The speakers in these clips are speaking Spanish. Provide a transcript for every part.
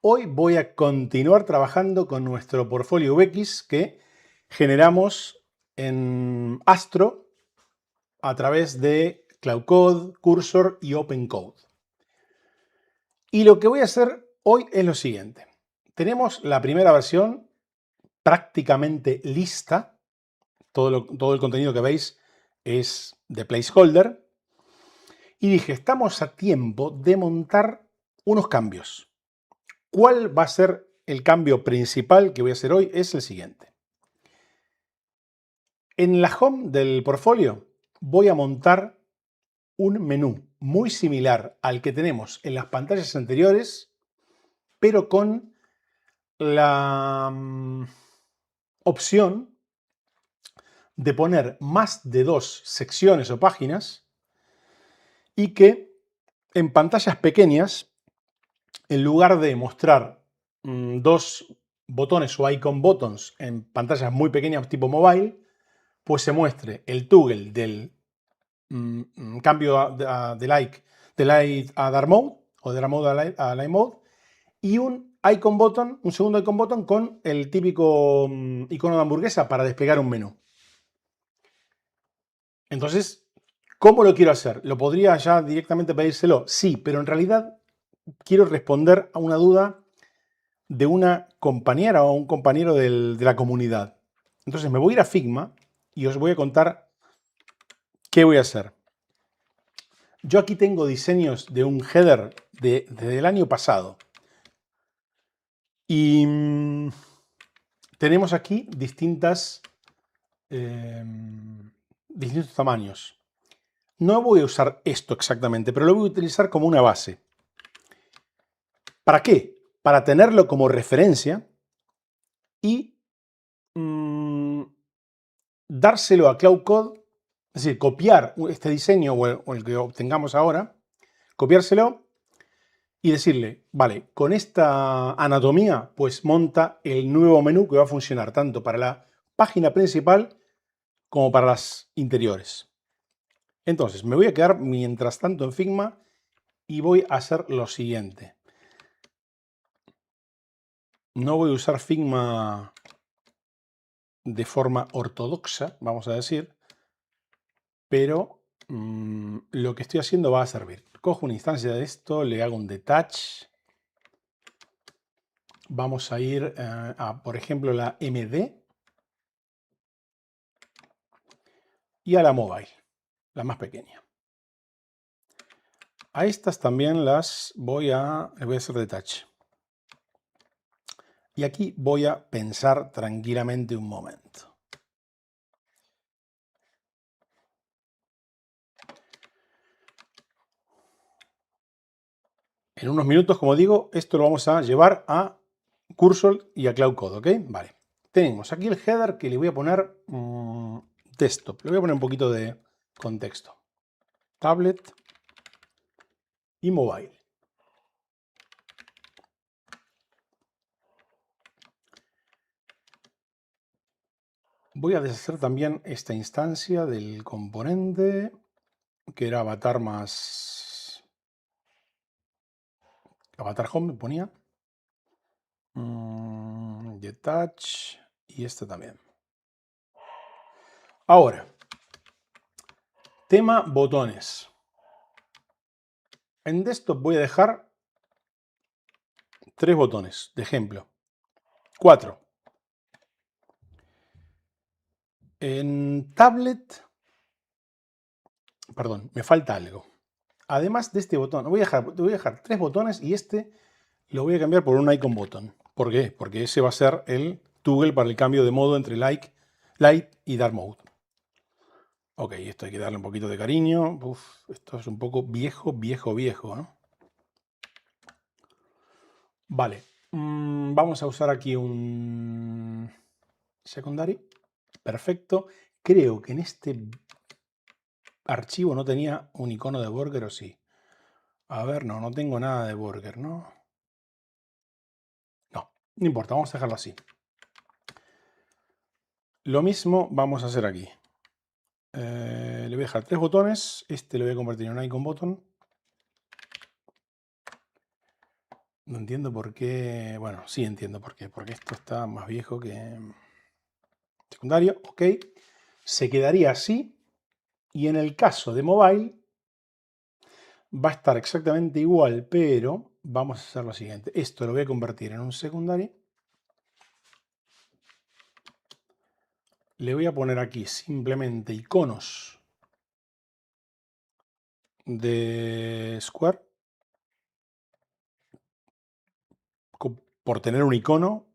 Hoy voy a continuar trabajando con nuestro portfolio UX que generamos en Astro a través de Cloud Code, Cursor y OpenCode. Y lo que voy a hacer hoy es lo siguiente. Tenemos la primera versión prácticamente lista. Todo el contenido que veis es de placeholder. Y dije, estamos a tiempo de montar unos cambios. ¿Cuál va a ser el cambio principal que voy a hacer hoy? Es el siguiente. En la home del portfolio voy a montar un menú muy similar al que tenemos en las pantallas anteriores, pero con la opción de poner más de 2 secciones o páginas y que en pantallas pequeñas, en lugar de mostrar 2 botones o icon buttons en pantallas muy pequeñas tipo mobile, pues se muestre el toggle del cambio de light a dark mode o de dark mode a light mode y un icon button, un segundo icon button con el típico icono de hamburguesa para desplegar un menú. Entonces, ¿cómo lo quiero hacer? ¿Lo podría ya directamente pedírselo? Sí, pero en realidad quiero responder a una duda de una compañera o un compañero de la comunidad. Entonces me voy a ir a Figma y os voy a contar qué voy a hacer. Yo aquí tengo diseños de un header desde el año pasado. Y tenemos aquí distintos tamaños. No voy a usar esto exactamente, pero lo voy a utilizar como una base. ¿Para qué? Para tenerlo como referencia y dárselo a Cloud Code, es decir, copiar este diseño o el que obtengamos ahora, copiárselo y decirle, vale, con esta anatomía, pues monta el nuevo menú que va a funcionar tanto para la página principal como para las interiores. Entonces, me voy a quedar mientras tanto en Figma y voy a hacer lo siguiente. No voy a usar Figma de forma ortodoxa, vamos a decir, pero lo que estoy haciendo va a servir. Cojo una instancia de esto, le hago un detach. Vamos a ir a, por ejemplo, la MD y a la mobile, la más pequeña. A estas también les voy a hacer detach. Y aquí voy a pensar tranquilamente un momento. En unos minutos, como digo, esto lo vamos a llevar a Cursor y a Cloud Code, ¿ok? Vale. Tenemos aquí el header que le voy a poner desktop. Le voy a poner un poquito de contexto. Tablet y mobile. Voy a deshacer también esta instancia del componente que era avatar más avatar home, me ponía. Detach y este también. Ahora, tema botones. En desktop voy a dejar 3 botones, de ejemplo. 4. En tablet, perdón, me falta algo. Además de este botón, voy a dejar 3 botones y este lo voy a cambiar por un icon button. ¿Por qué? Porque ese va a ser el toggle para el cambio de modo entre light y dark mode. Ok, esto hay que darle un poquito de cariño. Uf, esto es un poco viejo, ¿no? Vale, vamos a usar aquí un secondary. Perfecto. Creo que en este archivo no tenía un icono de burger, ¿o sí? A ver, no tengo nada de burger, ¿no? No importa, vamos a dejarlo así. Lo mismo vamos a hacer aquí. Le voy a dejar 3 botones. Este lo voy a convertir en un icon button. No entiendo por qué. Bueno, sí entiendo por qué. Porque esto está más viejo que secundario. Ok. Se quedaría así. Y en el caso de mobile va a estar exactamente igual, pero vamos a hacer lo siguiente. Esto lo voy a convertir en un secundario. Le voy a poner aquí simplemente iconos de Square. Por tener un icono.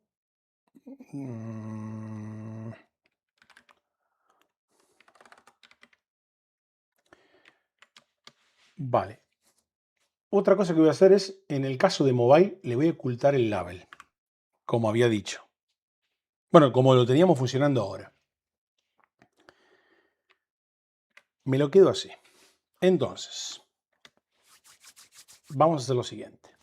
Vale. Otra cosa que voy a hacer es, en el caso de mobile, le voy a ocultar el label, como había dicho. Bueno, como lo teníamos funcionando ahora. Me lo quedo así. Entonces, vamos a hacer lo siguiente.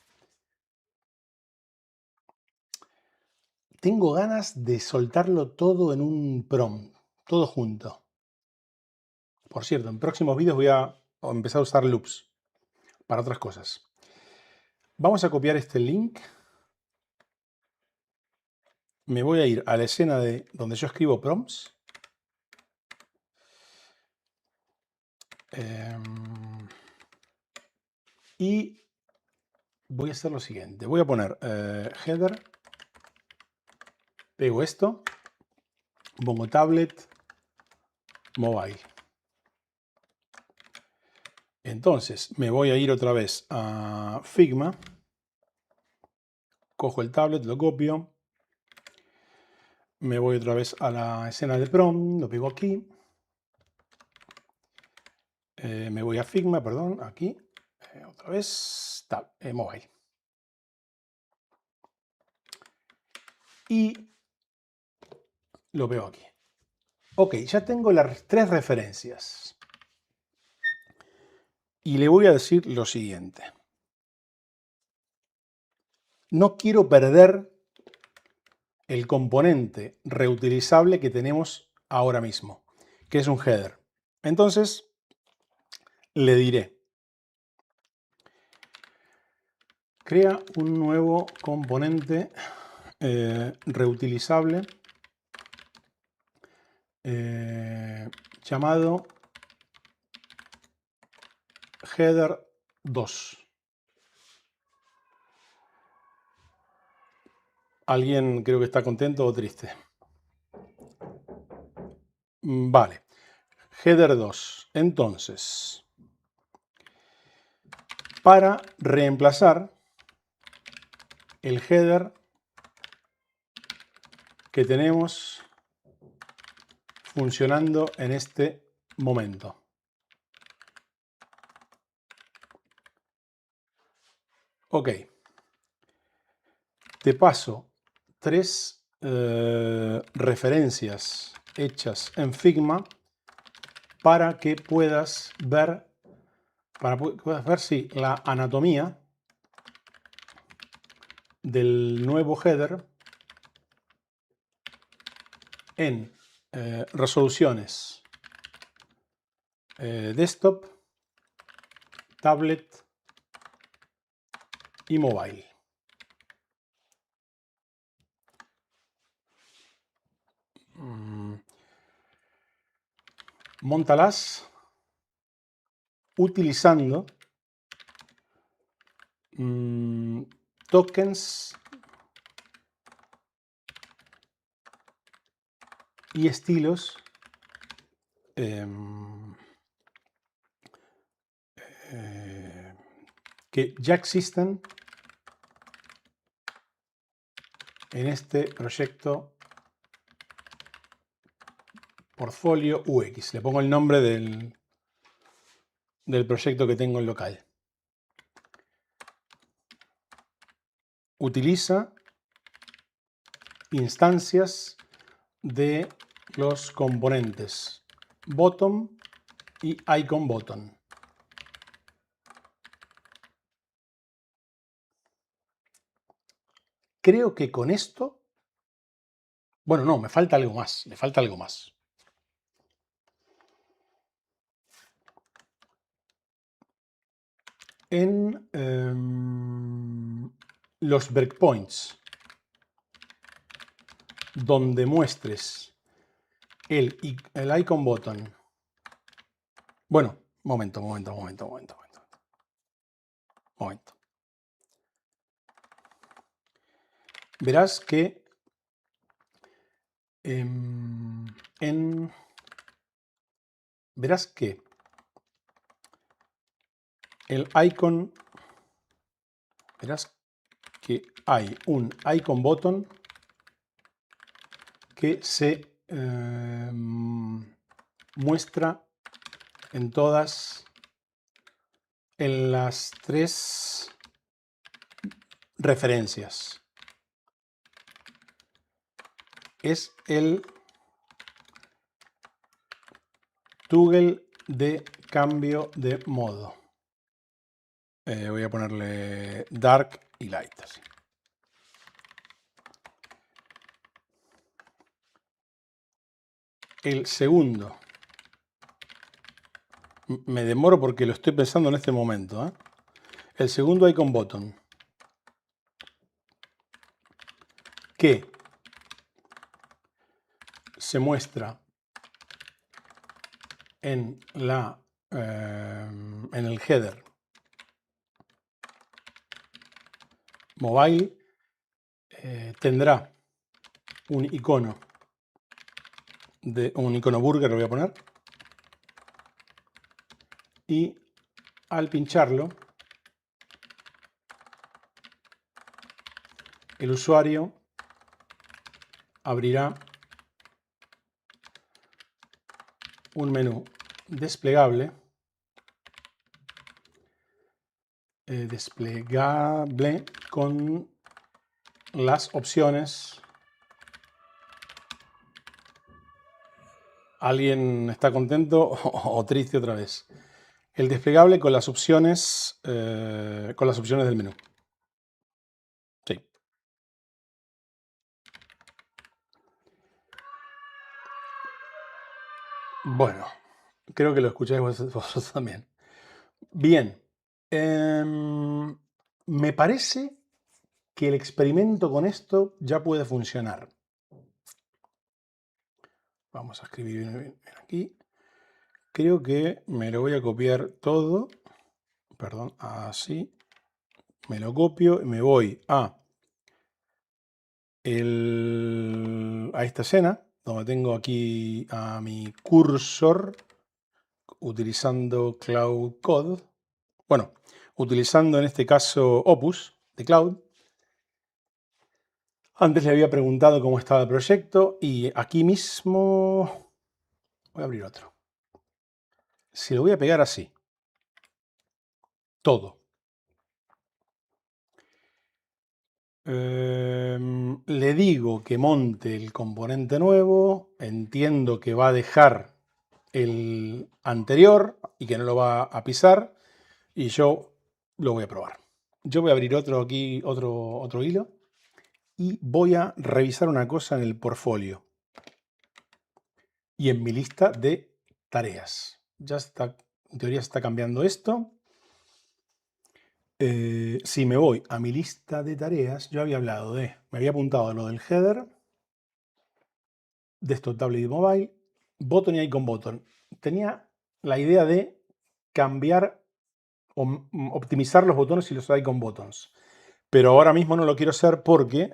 Tengo ganas de soltarlo todo en un prompt, todo junto. Por cierto, en próximos vídeos voy a empezar a usar loops para otras cosas. Vamos a copiar este link. Me voy a ir a la escena de donde yo escribo prompts. Y voy a hacer lo siguiente. Voy a poner header. Pego esto. Pongo tablet mobile. Entonces me voy a ir otra vez a Figma. Cojo el tablet, lo copio. Me voy otra vez a la escena de prompt, lo pego aquí. Me voy a Figma, perdón, aquí. Otra vez, mobile. Y lo veo aquí. Ok, ya tengo las 3 referencias. Y le voy a decir lo siguiente. No quiero perder el componente reutilizable que tenemos ahora mismo, que es un header. Entonces, le diré, crea un nuevo componente reutilizable llamado header 2. ¿Alguien creo que está contento o triste? Vale. Header 2. Entonces, para reemplazar el header que tenemos funcionando en este momento. Ok. Te paso 3 referencias hechas en Figma para que puedas ver, si la anatomía del nuevo header en resoluciones desktop, tablet y mobile. Móntalas utilizando tokens y estilos que ya existen en este proyecto Portfolio UX. Le pongo el nombre del proyecto que tengo en local. Utiliza instancias de los componentes bottom y icon button. Creo que con esto... Bueno, no, me falta algo más. Le falta algo más. En los breakpoints donde muestres el icon button. Bueno, momento. Verás que verás que el icon, verás que hay un icon button que se muestra en las tres referencias. Es el toggle de cambio de modo. Voy a ponerle dark y light. Así. El segundo, me demoro porque lo estoy pensando en este momento, ¿eh? El segundo icon button, que se muestra en el header mobile, tendrá un icono burger, lo voy a poner, y al pincharlo el usuario abrirá un menú desplegable con las opciones. ¿Alguien está contento o triste otra vez? El desplegable con las opciones del menú. Sí. Bueno, creo que lo escucháis vosotros también. Bien. Me parece que el experimento con esto ya puede funcionar. Vamos a escribir bien aquí. Creo que me lo voy a copiar todo. Perdón, así. Me lo copio y me voy a esta escena, donde tengo aquí a mi cursor, utilizando Cloud Code. Bueno, utilizando en este caso Opus de Cloud. Antes le había preguntado cómo estaba el proyecto y aquí mismo voy a abrir otro. Si lo voy a pegar así, todo. Le digo que monte el componente nuevo, entiendo que va a dejar el anterior y que no lo va a pisar y yo lo voy a probar. Yo voy a abrir otro hilo y voy a revisar una cosa en el portfolio y en mi lista de tareas. Ya está, en teoría está cambiando esto. Si me voy a mi lista de tareas, yo había hablado me había apuntado a lo del header, Desktop Tablet y Mobile, Button y Icon Button. Tenía la idea de cambiar o optimizar los botones y los Icon Buttons. Pero ahora mismo no lo quiero hacer porque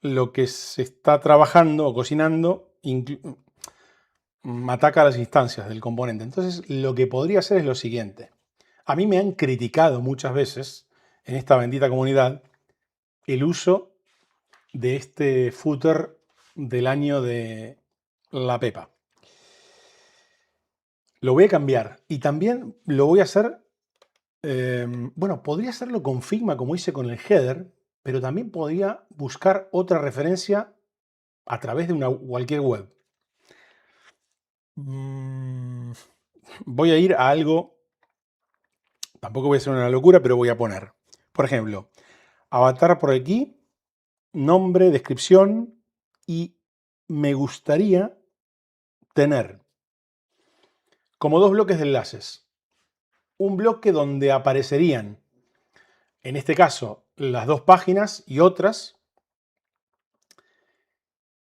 lo que se está trabajando o cocinando ataca a las instancias del componente. Entonces, lo que podría hacer es lo siguiente. A mí me han criticado muchas veces en esta bendita comunidad el uso de este footer del año de la Pepa. Lo voy a cambiar y también lo voy a hacer, bueno, podría hacerlo con Figma como hice con el header, pero también podría buscar otra referencia a través de cualquier web. Voy a ir a algo, tampoco voy a hacer una locura, pero voy a poner, por ejemplo, avatar por aquí, nombre, descripción, y me gustaría tener como dos bloques de enlaces. Un bloque donde aparecerían, en este caso, las dos páginas y otras.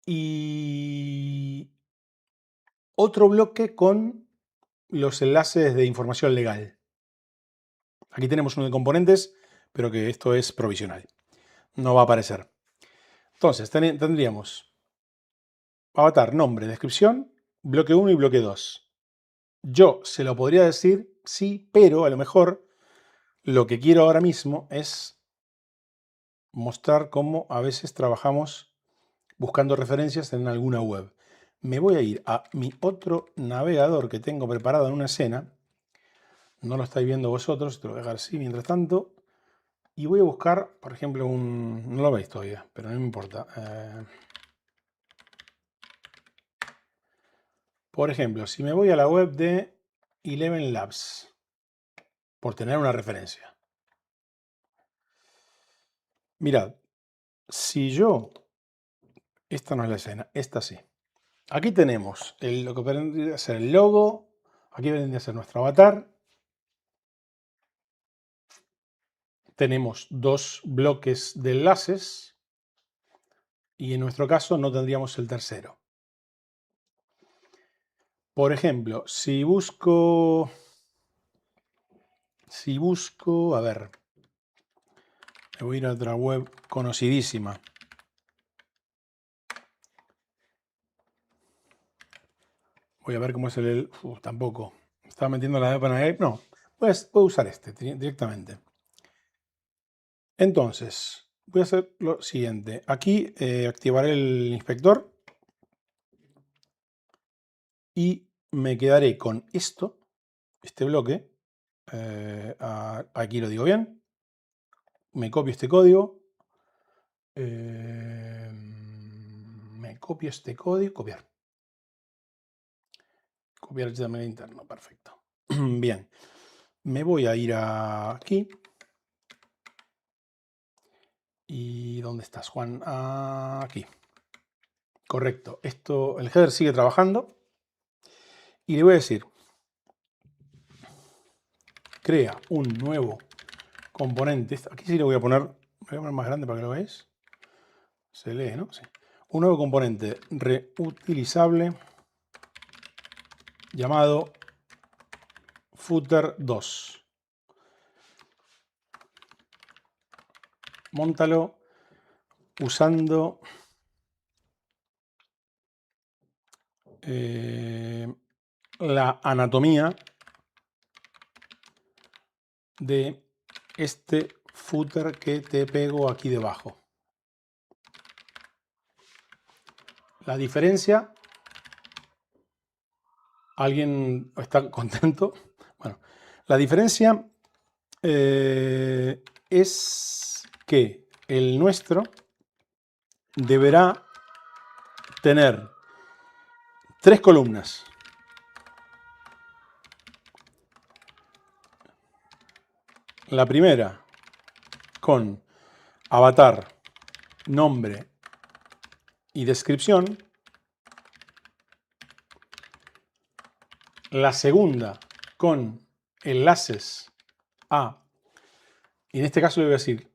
Y otro bloque con los enlaces de información legal. Aquí tenemos uno de componentes, pero que esto es provisional. No va a aparecer. Entonces, tendríamos avatar, nombre, descripción, bloque 1 y bloque 2. Yo se lo podría decir, sí, pero a lo mejor lo que quiero ahora mismo es mostrar cómo a veces trabajamos buscando referencias en alguna web. Me voy a ir a mi otro navegador que tengo preparado en una escena. No lo estáis viendo vosotros, te lo voy a dejar así mientras tanto. Y voy a buscar, por ejemplo, no lo veis todavía, pero no me importa. Por ejemplo, si me voy a la web de Eleven Labs, por tener una referencia. Mirad, si yo... Esta no es la escena, esta sí. Aquí tenemos lo que vendría a ser el logo, aquí vendría a ser nuestro avatar. Tenemos dos bloques de enlaces y en nuestro caso no tendríamos el tercero. Por ejemplo, si busco, a ver, me voy a ir a otra web conocidísima. Voy a ver cómo es tampoco. Estaba metiendo la de OpenAI. No, pues voy a usar este directamente. Entonces, voy a hacer lo siguiente. Aquí activaré el inspector y me quedaré con este bloque. Aquí lo digo bien. Me copio este código. Me copio este código. Copiar. Copiar el HTML interno. Perfecto. Bien. Me voy a ir aquí. ¿Y dónde estás, Juan? Aquí. Correcto. El header sigue trabajando. Y le voy a decir, crea un nuevo componente. Aquí sí le voy a poner más grande para que lo veáis. Se lee, ¿no? Sí. Un nuevo componente reutilizable llamado footer 2. Móntalo usando la anatomía de este footer que te pego aquí debajo. La diferencia, ¿alguien está contento? Bueno, la diferencia es que el nuestro deberá tener 3 columnas. La primera con avatar, nombre y descripción. La segunda con enlaces y en este caso le voy a decir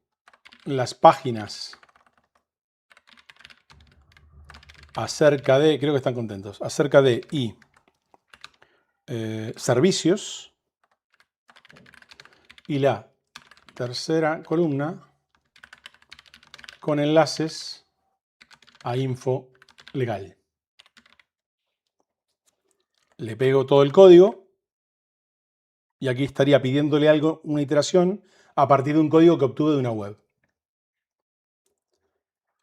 las páginas acerca de, creo que están contentos, acerca de servicios. Y la tercera columna con enlaces a info legal. Le pego todo el código y aquí estaría pidiéndole algo, una iteración, a partir de un código que obtuve de una web.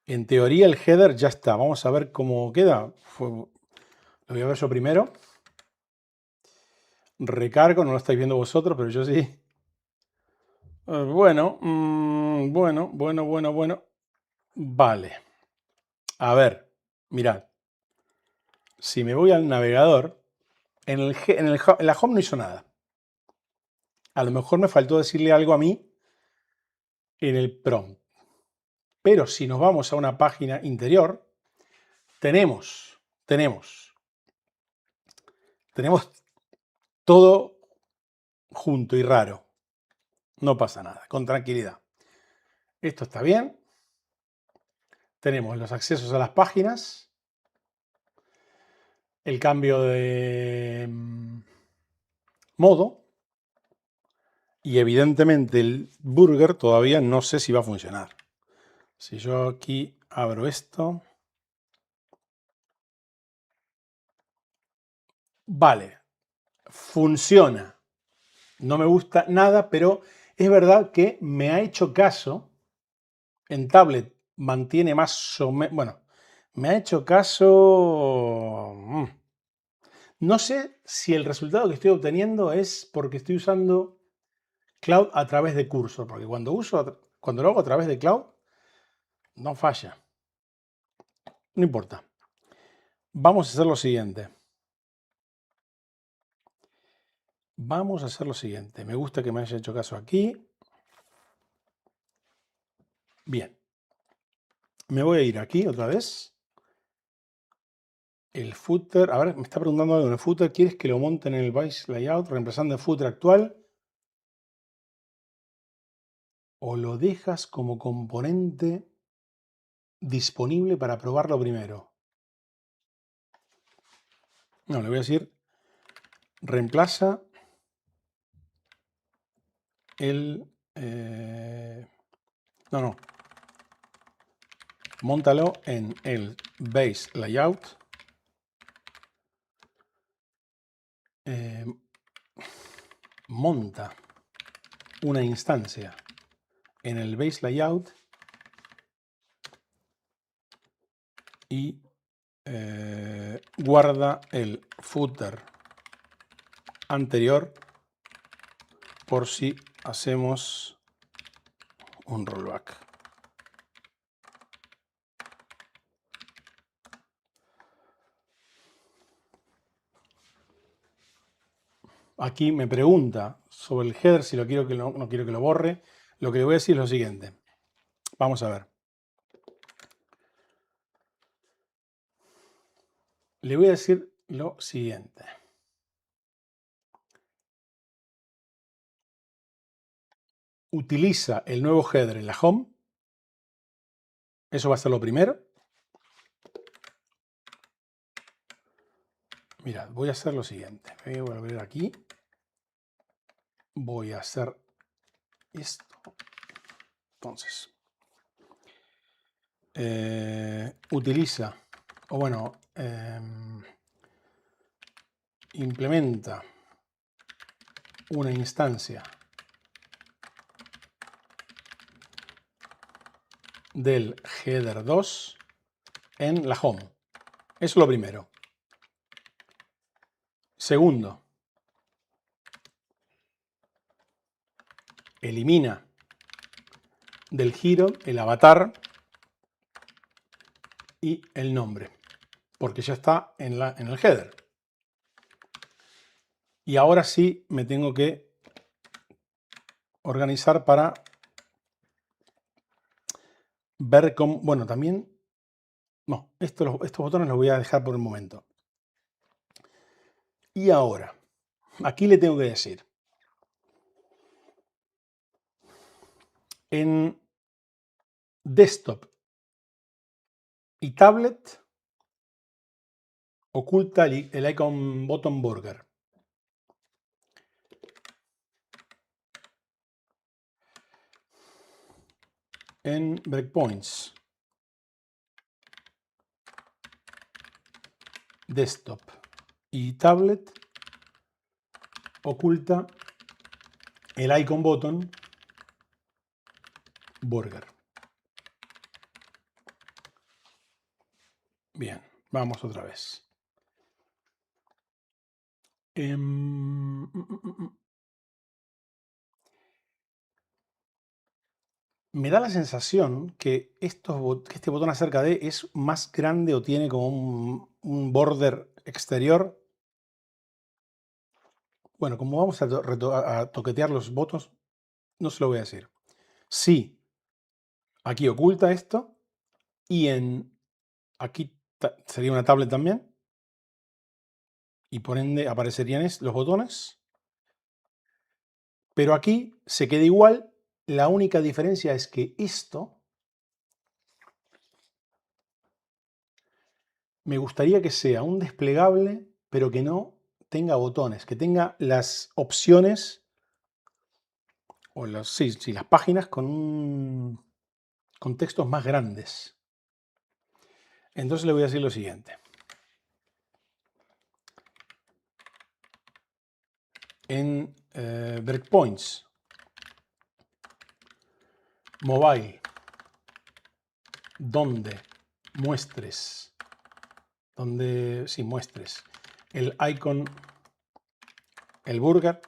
En teoría el header ya está. Vamos a ver cómo queda. Lo voy a ver yo primero. Recargo, no lo estáis viendo vosotros, pero yo sí. Bueno. Vale. A ver, mirad. Si me voy al navegador, en la home no hizo nada. A lo mejor me faltó decirle algo a mí en el prompt. Pero si nos vamos a una página interior, tenemos todo junto y raro. No pasa nada, con tranquilidad. Esto está bien. Tenemos los accesos a las páginas. El cambio de modo. Y evidentemente el burger todavía no sé si va a funcionar. Si yo aquí abro esto. Vale. Funciona. No me gusta nada, pero es verdad que me ha hecho caso. En tablet mantiene más o menos. Bueno, me ha hecho caso. No sé si el resultado que estoy obteniendo es porque estoy usando Cloud a través de Cursor, porque cuando lo hago a través de Cloud, no falla. No importa. Vamos a hacer lo siguiente. Vamos a hacer lo siguiente. Me gusta que me haya hecho caso aquí. Bien. Me voy a ir aquí otra vez. El footer. A ver, me está preguntando algo en el footer. ¿Quieres que lo monte en el base layout reemplazando el footer actual? ¿O lo dejas como componente disponible para probarlo primero? No, le voy a decir reemplaza el... no. Móntalo en el base layout. Monta una instancia en el base layout y guarda el footer anterior por si hacemos un rollback. Aquí me pregunta sobre el header si lo quiero que no quiero que lo borre. Lo que le voy a decir es lo siguiente. Vamos a ver. Le voy a decir lo siguiente. Utiliza el nuevo header en la home. Eso va a ser lo primero. Mirad, voy a hacer lo siguiente. Me voy a volver aquí. Voy a hacer esto. Entonces, utiliza, o bueno, implementa una instancia del header 2 en la home. Eso es lo primero. Segundo, elimina del giro el avatar y el nombre, porque ya está en el header. Y ahora sí me tengo que organizar para ver cómo... Bueno, también... No, estos botones los voy a dejar por el momento. Y ahora, aquí le tengo que decir, en desktop y tablet, oculta el icon button burger. En breakpoints, desktop y tablet, oculta el icon button burger. Bien, vamos otra vez. Me da la sensación que este botón acerca de es más grande o tiene como un border exterior. Bueno, como vamos a toquetear los botones, no se lo voy a decir. Sí, aquí oculta esto y aquí sería una tablet también y por ende aparecerían los botones, pero aquí se queda igual La única diferencia es que esto me gustaría que sea un desplegable, pero que no tenga botones, que tenga las opciones o sí, las páginas con textos más grandes. Entonces le voy a decir lo siguiente. En breakpoints, mobile, donde muestres el icon, el burger,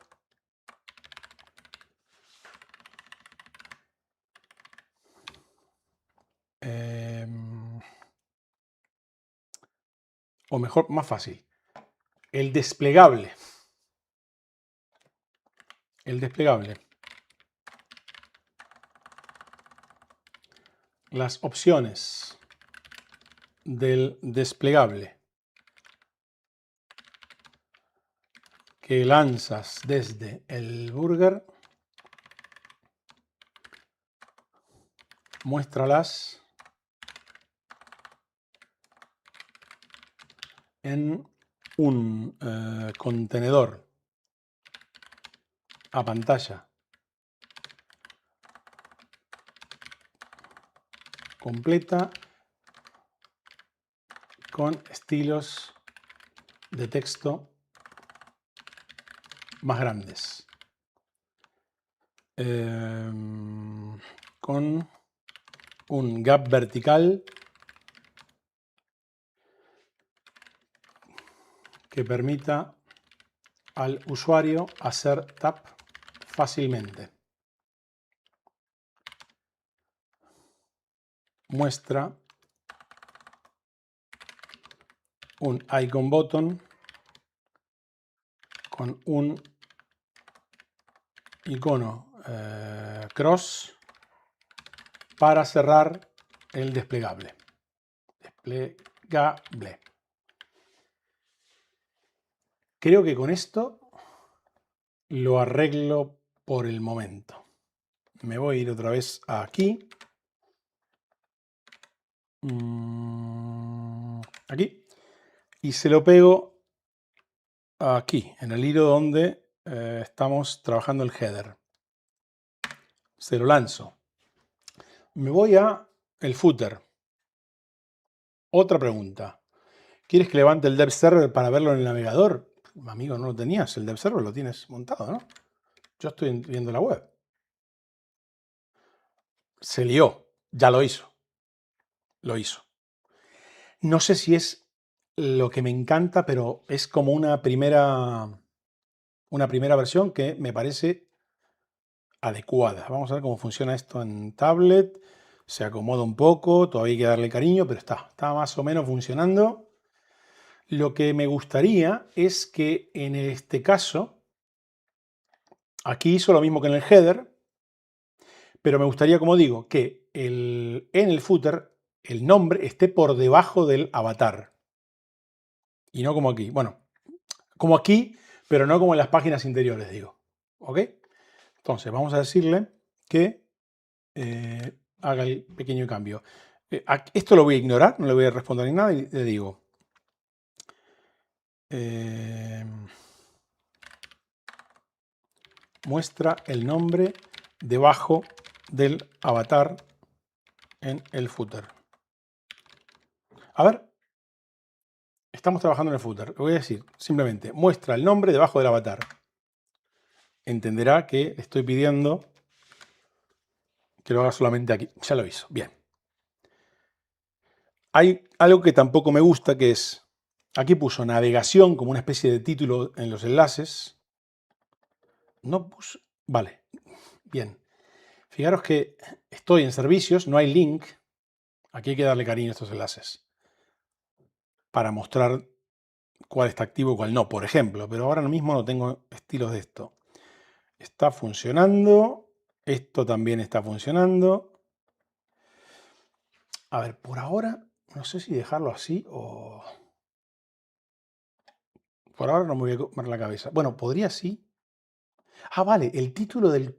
o mejor, más fácil, el desplegable. Las opciones del desplegable que lanzas desde el burger, muéstralas en un contenedor a pantalla completa con estilos de texto más grandes. Con un gap vertical que permita al usuario hacer tap fácilmente. Muestra un icon button con un icono cross para cerrar el desplegable. Creo que con esto lo arreglo por el momento. Me voy a ir otra vez aquí. Aquí. Y se lo pego aquí, en el hilo donde estamos trabajando el header. Se lo lanzo. Me voy a el footer. Otra pregunta. ¿Quieres que levante el dev server para verlo en el navegador? Amigo, no lo tenías. El dev server lo tienes montado, ¿no? Yo estoy viendo la web. Se lió. Ya lo hizo. Lo hizo. No sé si es lo que me encanta, pero es como una primera versión que me parece adecuada. Vamos a ver cómo funciona esto en tablet. Se acomoda un poco, todavía hay que darle cariño, pero está más o menos funcionando. Lo que me gustaría es que en este caso, aquí hizo lo mismo que en el header, pero me gustaría, como digo, que en el footer el nombre esté por debajo del avatar. Y no como aquí. Bueno, como aquí, pero no como en las páginas interiores, digo. ¿Ok? Entonces, vamos a decirle que haga el pequeño cambio. Esto lo voy a ignorar, no le voy a responder ni nada y le digo muestra el nombre debajo del avatar en el footer. A ver, estamos trabajando en el footer. Le voy a decir simplemente muestra el nombre debajo del avatar. Entenderá que le estoy pidiendo que lo haga solamente aquí. Ya lo hizo. Bien. Hay algo que tampoco me gusta, que es, aquí puso navegación como una especie de título en los enlaces. No puso, vale, bien. Fijaros que estoy en servicios, no hay link. Aquí hay que darle cariño a estos enlaces para mostrar cuál está activo y cuál no, por ejemplo. Pero ahora mismo no tengo estilos de esto. Está funcionando. Esto también está funcionando. A ver, por ahora, no sé si dejarlo así o... Por ahora no me voy a comer la cabeza. Bueno, podría sí. Ah, vale, el título de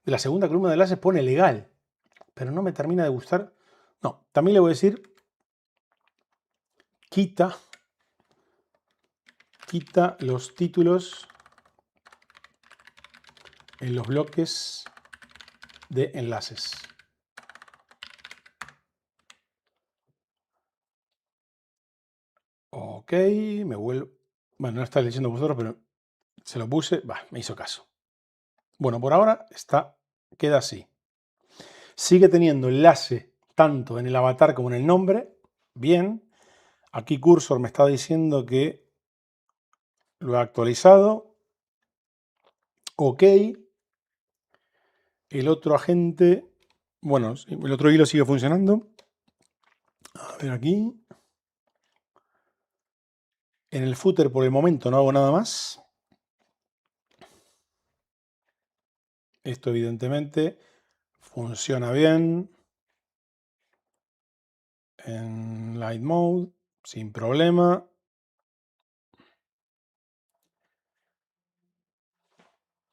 la segunda columna de enlaces pone legal, pero no me termina de gustar. No, también le voy a decir quita los títulos en los bloques de enlaces. Ok, me vuelvo. Bueno, no está leyendo vosotros, pero se lo puse. Me hizo caso. Bueno, por ahora queda así. Sigue teniendo enlace tanto en el avatar como en el nombre. Bien. Aquí Cursor me está diciendo que lo he actualizado. Ok. El otro agente. Bueno, el otro hilo sigue funcionando. A ver aquí. En el footer por el momento no hago nada más. Esto evidentemente funciona bien en Light Mode, sin problema.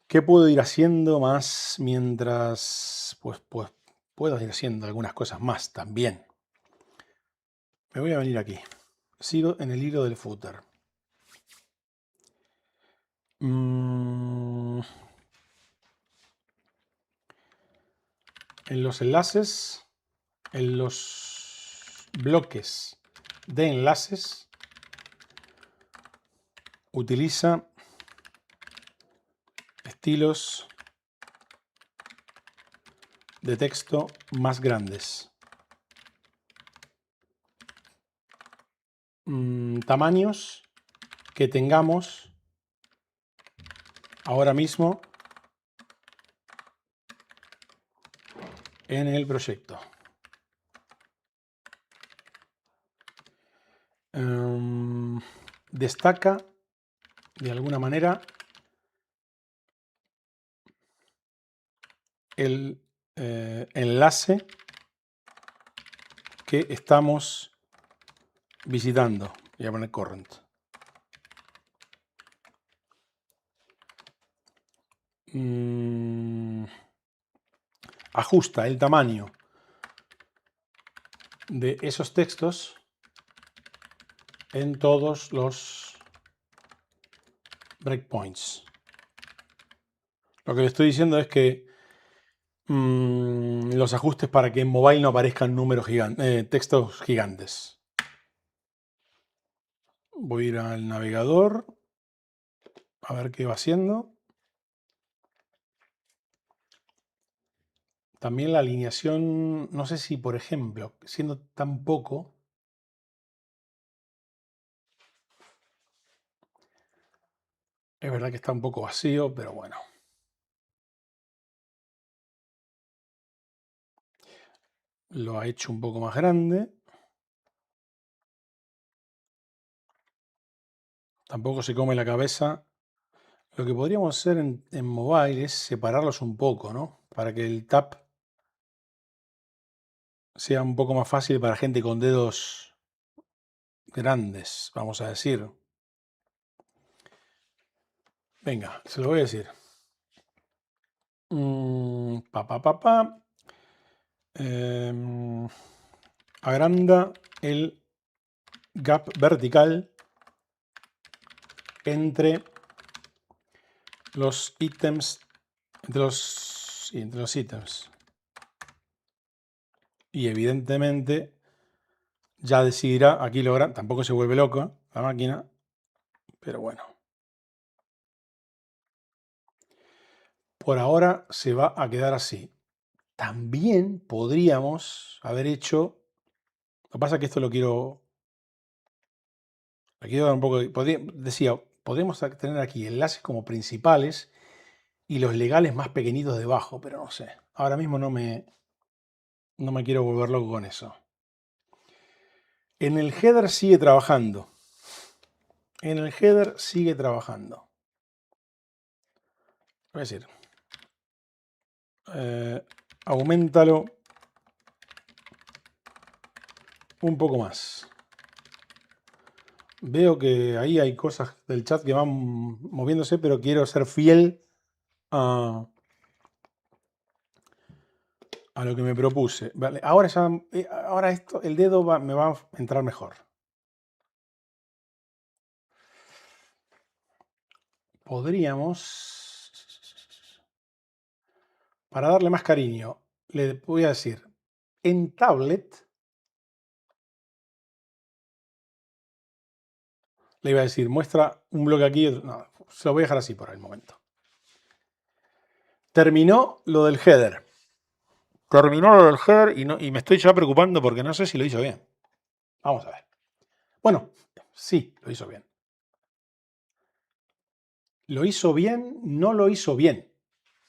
¿Qué puedo ir haciendo más mientras? Pues puedo ir haciendo algunas cosas más también. Me voy a venir aquí. Sigo en el hilo del footer. En los enlaces, en los bloques de enlaces, utiliza estilos de texto más grandes. Tamaños que tengamos ahora mismo en el proyecto. Destaca de alguna manera el enlace que estamos visitando. Voy a poner current. Ajusta el tamaño de esos textos en todos los breakpoints. Lo que le estoy diciendo es que los ajustes para que en mobile no aparezcan textos gigantes. Voy a ir al navegador a ver qué va haciendo. También la alineación, no sé si, por ejemplo, siendo tan poco, es verdad que está un poco vacío, pero bueno. Lo ha hecho un poco más grande. Tampoco se come la cabeza. Lo que podríamos hacer en mobile es separarlos un poco, ¿no? Para que el tap sea un poco más fácil para gente con dedos grandes, vamos a decir. Venga, se lo voy a decir. Agranda el gap vertical entre los ítems, entre los ítems. Y evidentemente ya decidirá, aquí logra, tampoco se vuelve loco la máquina, pero bueno. Por ahora se va a quedar así. También podríamos haber hecho, lo que pasa es que esto lo quiero dar un poco, decía, podemos tener aquí enlaces como principales y los legales más pequeñitos debajo, pero no sé. Ahora mismo no me quiero volver loco con eso. En el header sigue trabajando. En el header sigue trabajando. Voy a decir, auméntalo un poco más. Veo que ahí hay cosas del chat que van moviéndose, pero quiero ser fiel a, a lo que me propuse. Vale, ahora ya, ahora esto, el dedo me va a entrar mejor. Podríamos, para darle más cariño, le voy a decir, en tablet, le iba a decir, muestra un bloque aquí, no, se lo voy a dejar así por el momento. Terminó lo del header. Terminó lo del header y me estoy ya preocupando porque no sé si lo hizo bien. Vamos a ver. Bueno, sí, lo hizo bien. ¿Lo hizo bien? No lo hizo bien.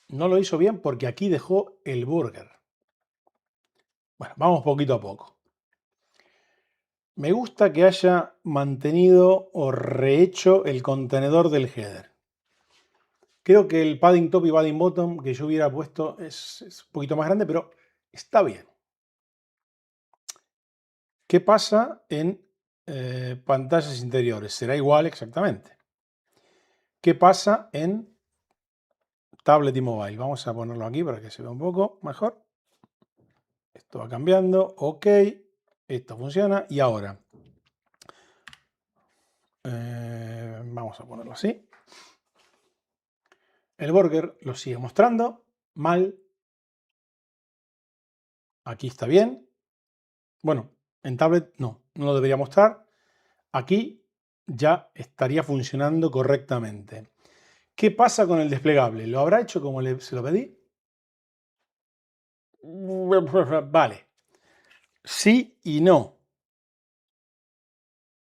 No lo hizo bien porque aquí dejó el burger. Bueno, vamos poquito a poco. Me gusta que haya mantenido o rehecho el contenedor del header. Creo que el padding top y padding bottom que yo hubiera puesto es un poquito más grande, pero está bien. ¿Qué pasa en pantallas interiores? Será igual exactamente. ¿Qué pasa en tablet y mobile? Vamos a ponerlo aquí para que se vea un poco mejor. Esto va cambiando. Ok. Esto funciona. Y ahora, vamos a ponerlo así. El burger lo sigue mostrando. Mal. Aquí está bien. Bueno, en tablet no lo debería mostrar. Aquí ya estaría funcionando correctamente. ¿Qué pasa con el desplegable? ¿Lo habrá hecho como se lo pedí? Vale. Sí y no.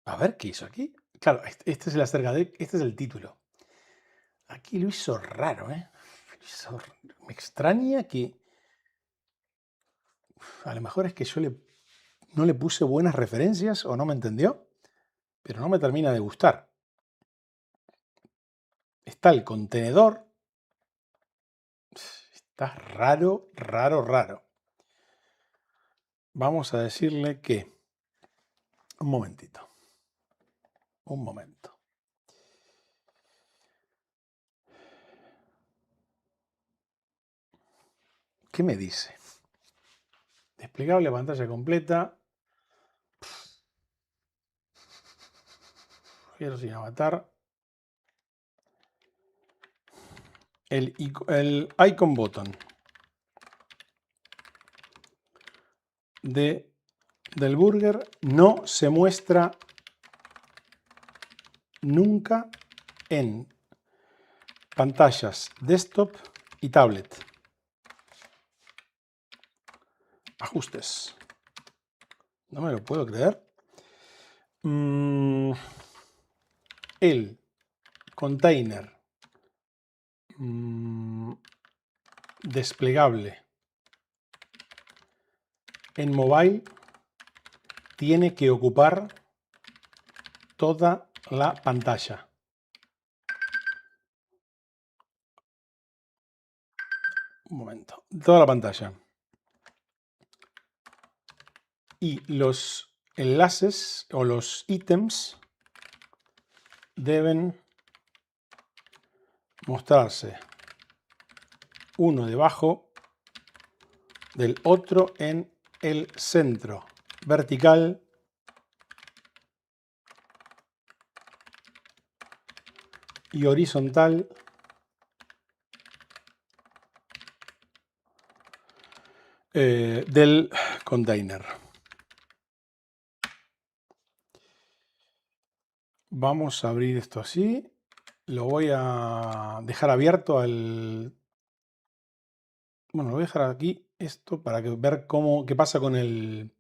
A ver, ¿qué hizo aquí? Claro, este es el acerca de, este es el título. Aquí lo hizo raro, ¿eh? Me extraña que... A lo mejor es que yo no le puse buenas referencias o no me entendió, pero no me termina de gustar. Está el contenedor. Está raro, raro, raro. Vamos a decirle que... Un momentito. Un momento. ¿Qué me dice? Desplegable, pantalla completa. Quiero sin avatar. El icon button del burger no se muestra nunca en pantallas desktop y tablet. Ajustes. No me lo puedo creer. El container desplegable en mobile tiene que ocupar toda la pantalla. Un momento. Toda la pantalla. Y los enlaces o los ítems deben mostrarse uno debajo del otro en el centro vertical y horizontal del container. Vamos a abrir esto así. Lo voy a dejar abierto al... Bueno, lo voy a dejar aquí esto para ver qué pasa con el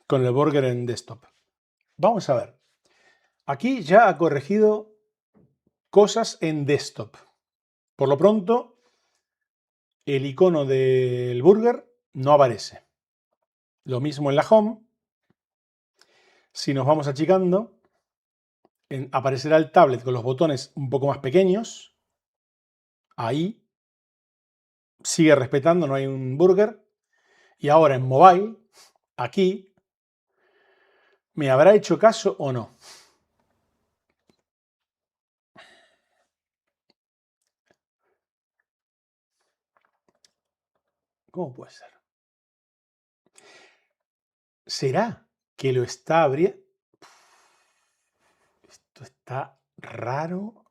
burger en desktop. Vamos a ver. Aquí ya ha corregido cosas en desktop. Por lo pronto, el icono del burger no aparece. Lo mismo en la home. Si nos vamos achicando, aparecerá el tablet con los botones un poco más pequeños. Ahí sigue respetando, no hay un burger. Y ahora en mobile, aquí, ¿me habrá hecho caso o no? ¿Cómo puede ser? ¿Será que lo está abriendo? Esto está raro.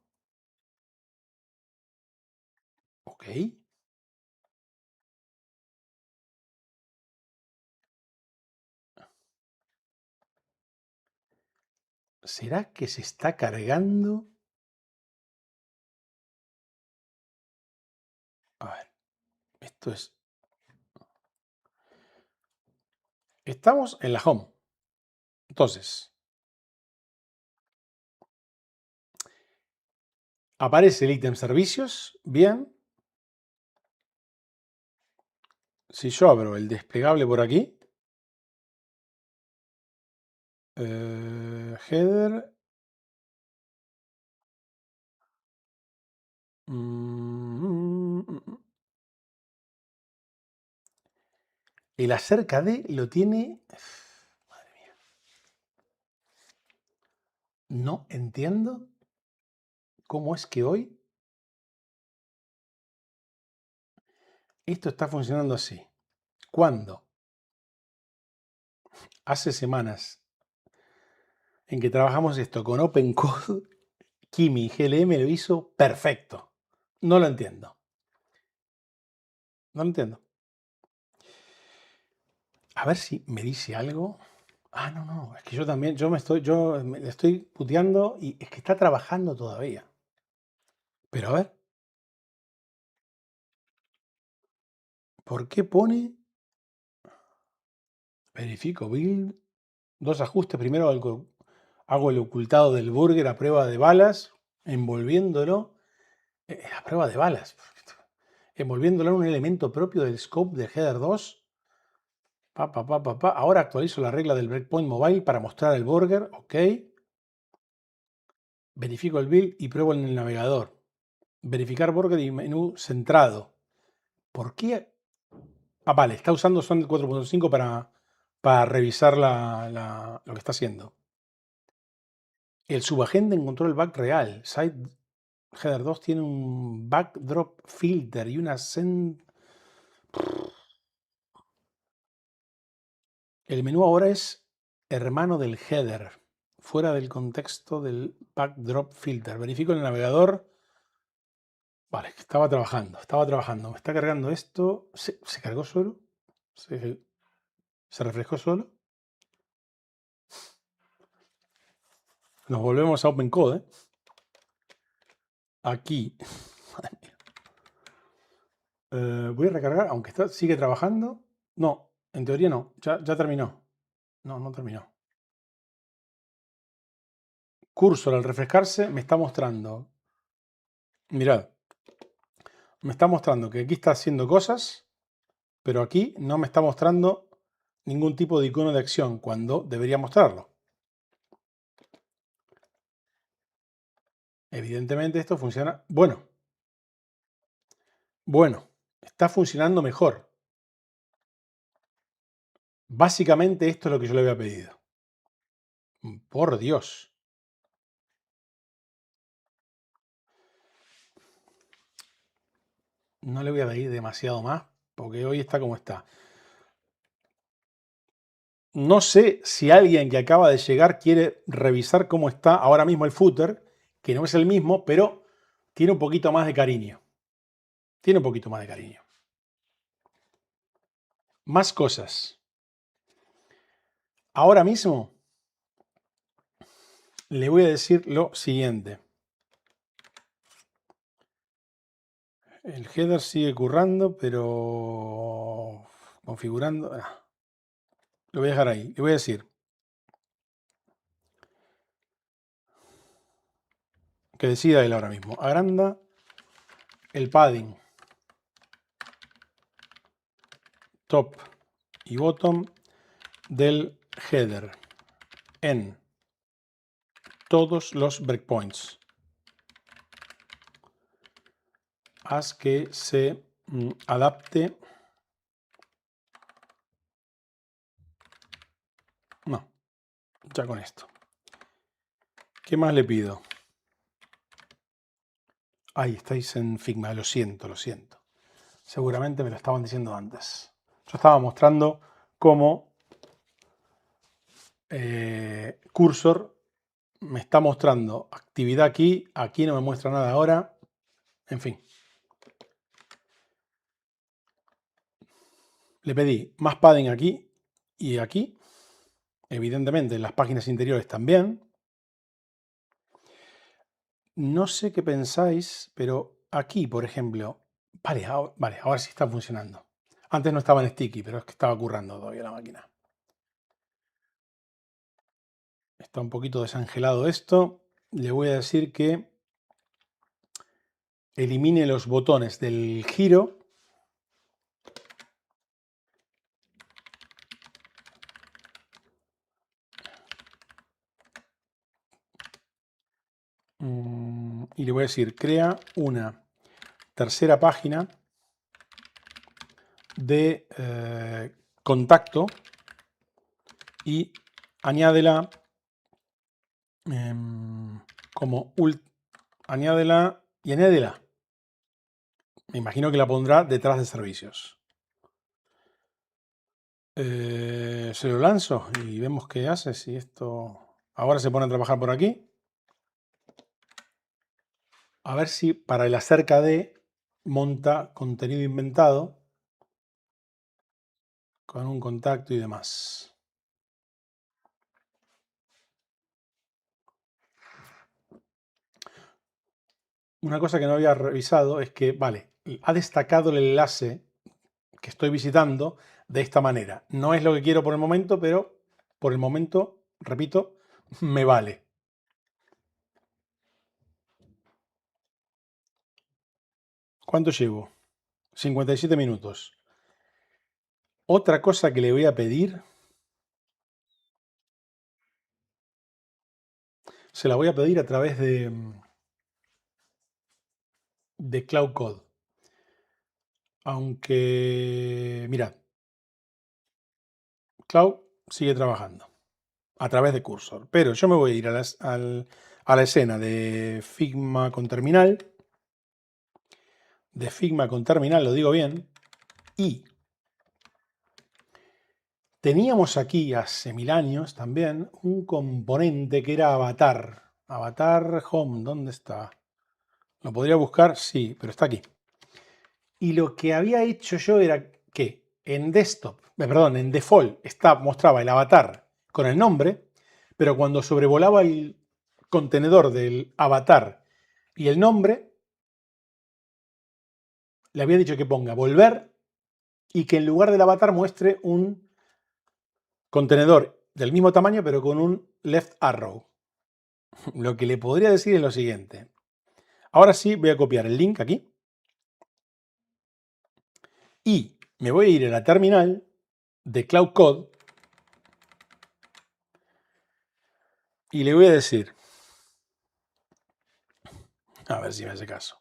Ok. ¿Será que se está cargando? A ver, esto es... Estamos en la home. Entonces, aparece el ítem servicios. Bien. Si yo abro el desplegable por aquí, header, el acerca de lo tiene... Madre mía. No entiendo cómo es que hoy esto está funcionando así. Cuando hace semanas en que trabajamos esto con OpenCode, Kimi GLM lo hizo perfecto. No lo entiendo. No lo entiendo. A ver si me dice algo. Ah, no, no. Es que yo también, le estoy puteando y es que está trabajando todavía. Pero a ver, ¿por qué pone? Verifico build. Dos ajustes. Primero hago el ocultado del burger a prueba de balas, envolviéndolo. A prueba de balas. Envolviéndolo en un elemento propio del scope del header 2. Ahora actualizo la regla del breakpoint mobile para mostrar el burger. Ok. Verifico el build y pruebo en el navegador. Verificar burger y menú centrado. ¿Por qué? Ah, vale, está usando Swan 4.5 para revisar lo que está haciendo. El subagente encontró el bug real. Site Header 2 tiene un backdrop filter y una send. El menú ahora es hermano del header, fuera del contexto del backdrop filter. Verifico el navegador. Vale, estaba trabajando. Me está cargando esto. ¿Se cargó solo? ¿Se refrescó solo? Nos volvemos a OpenCode. Aquí. Voy a recargar, aunque sigue trabajando. No, en teoría no. Ya terminó. No, no terminó. Cursor al refrescarse me está mostrando. Mirad. Me está mostrando que aquí está haciendo cosas, pero aquí no me está mostrando ningún tipo de icono de acción cuando debería mostrarlo. Evidentemente esto funciona. Bueno, está funcionando mejor. Básicamente esto es lo que yo le había pedido. Por Dios. No le voy a pedir demasiado más porque hoy está como está. No sé si alguien que acaba de llegar quiere revisar cómo está ahora mismo el footer, que no es el mismo, pero tiene un poquito más de cariño. Tiene un poquito más de cariño. Más cosas. Ahora mismo le voy a decir lo siguiente. El header sigue currando, pero configurando. Lo voy a dejar ahí. Le voy a decir que decida él ahora mismo. Agranda el padding top y bottom del header en todos los breakpoints. Haz que se adapte. No, ya con esto. ¿Qué más le pido? Ahí estáis en Figma, lo siento. Seguramente me lo estaban diciendo antes. Yo estaba mostrando cómo Cursor me está mostrando actividad aquí, aquí no me muestra nada ahora, en fin. Le pedí más padding aquí y aquí, evidentemente en las páginas interiores también. No sé qué pensáis, pero aquí, por ejemplo, vale, ahora sí está funcionando. Antes no estaba en sticky, pero es que estaba currando todavía la máquina. Está un poquito desangelado esto. Le voy a decir que elimine los botones del giro. Y le voy a decir, crea una tercera página de contacto y añádela como añádela y añádela. Me imagino que la pondrá detrás de servicios. Se lo lanzo y vemos qué hace. Si esto ahora se pone a trabajar por aquí. A ver si para el acerca de monta contenido inventado con un contacto y demás. Una cosa que no había revisado es que, vale, ha destacado el enlace que estoy visitando de esta manera. No es lo que quiero por el momento, pero por el momento, repito, me vale. ¿Cuánto llevo? 57 minutos. Otra cosa que le voy a pedir, se la voy a pedir a través de Cloud Code. Aunque, mirad, Cloud sigue trabajando a través de Cursor. Pero yo me voy a ir a la escena de Figma con terminal. De Figma con terminal, lo digo bien. Y teníamos aquí hace 1000 años también un componente que era Avatar. Avatar Home, ¿dónde está? ¿Lo podría buscar? Sí, pero está aquí. Y lo que había hecho yo era que en desktop, perdón, en default mostraba el avatar con el nombre, pero cuando sobrevolaba el contenedor del avatar y el nombre, le había dicho que ponga volver y que en lugar del avatar muestre un contenedor del mismo tamaño, pero con un left arrow. Lo que le podría decir es lo siguiente. Ahora sí voy a copiar el link aquí y me voy a ir a la terminal de Cloud Code y le voy a decir, a ver si me hace caso.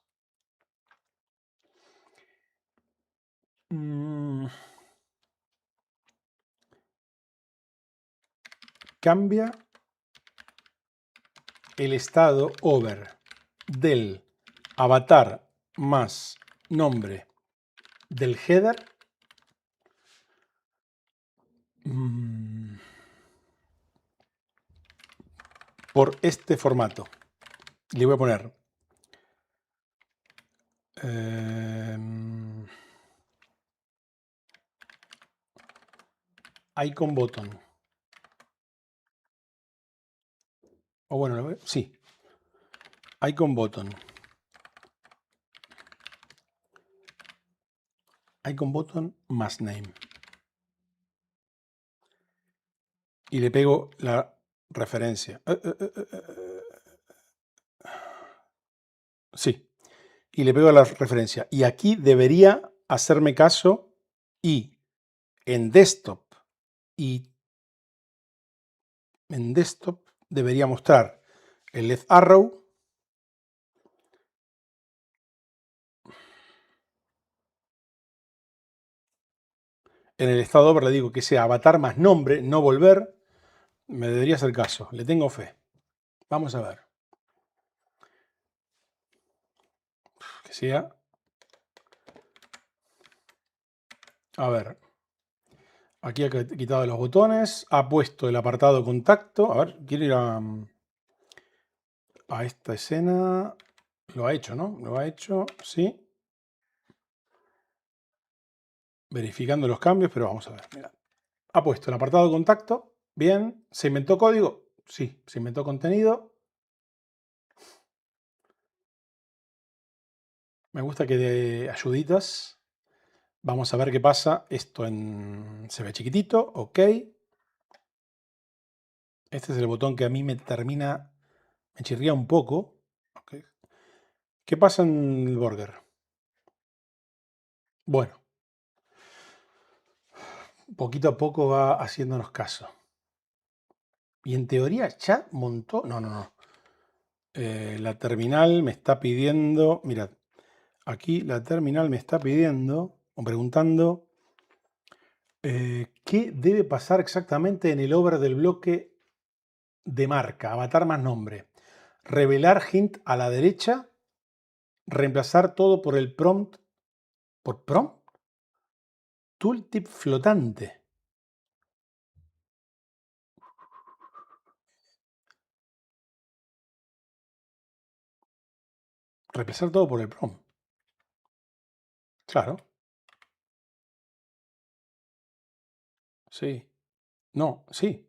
Cambia el estado over del avatar más nombre del header por este formato. Le voy a poner icon button. O bueno, sí. Icon button. Icon button más name. Y le pego la referencia. Sí. Y le pego la referencia. Y aquí debería hacerme caso y en desktop debería mostrar el left arrow. En el estado over le digo que sea avatar más nombre, no volver. Me debería hacer caso. Le tengo fe. Vamos a ver. Que sea A ver, aquí ha quitado los botones, ha puesto el apartado contacto. A ver, quiero ir a esta escena. Lo ha hecho, ¿no? Lo ha hecho, sí. Verificando los cambios, pero vamos a ver. Mira. Ha puesto el apartado contacto. Bien. ¿Se inventó código? Sí. ¿Se inventó contenido? Me gusta que dé ayuditas. Vamos a ver qué pasa. Esto se ve chiquitito. Ok. Este es el botón que a mí me chirría un poco. Ok. ¿Qué pasa en el burger? Bueno, poquito a poco va haciéndonos caso. Y en teoría ya montó. No, no, no. La terminal me está pidiendo. Mirad, aquí la terminal me está pidiendo o preguntando qué debe pasar exactamente en el over del bloque de marca, avatar más nombre. Revelar hint a la derecha, reemplazar todo por el prompt. ¿Por prompt? Tooltip flotante. Reemplazar todo por el prompt. Claro, sí. No, sí.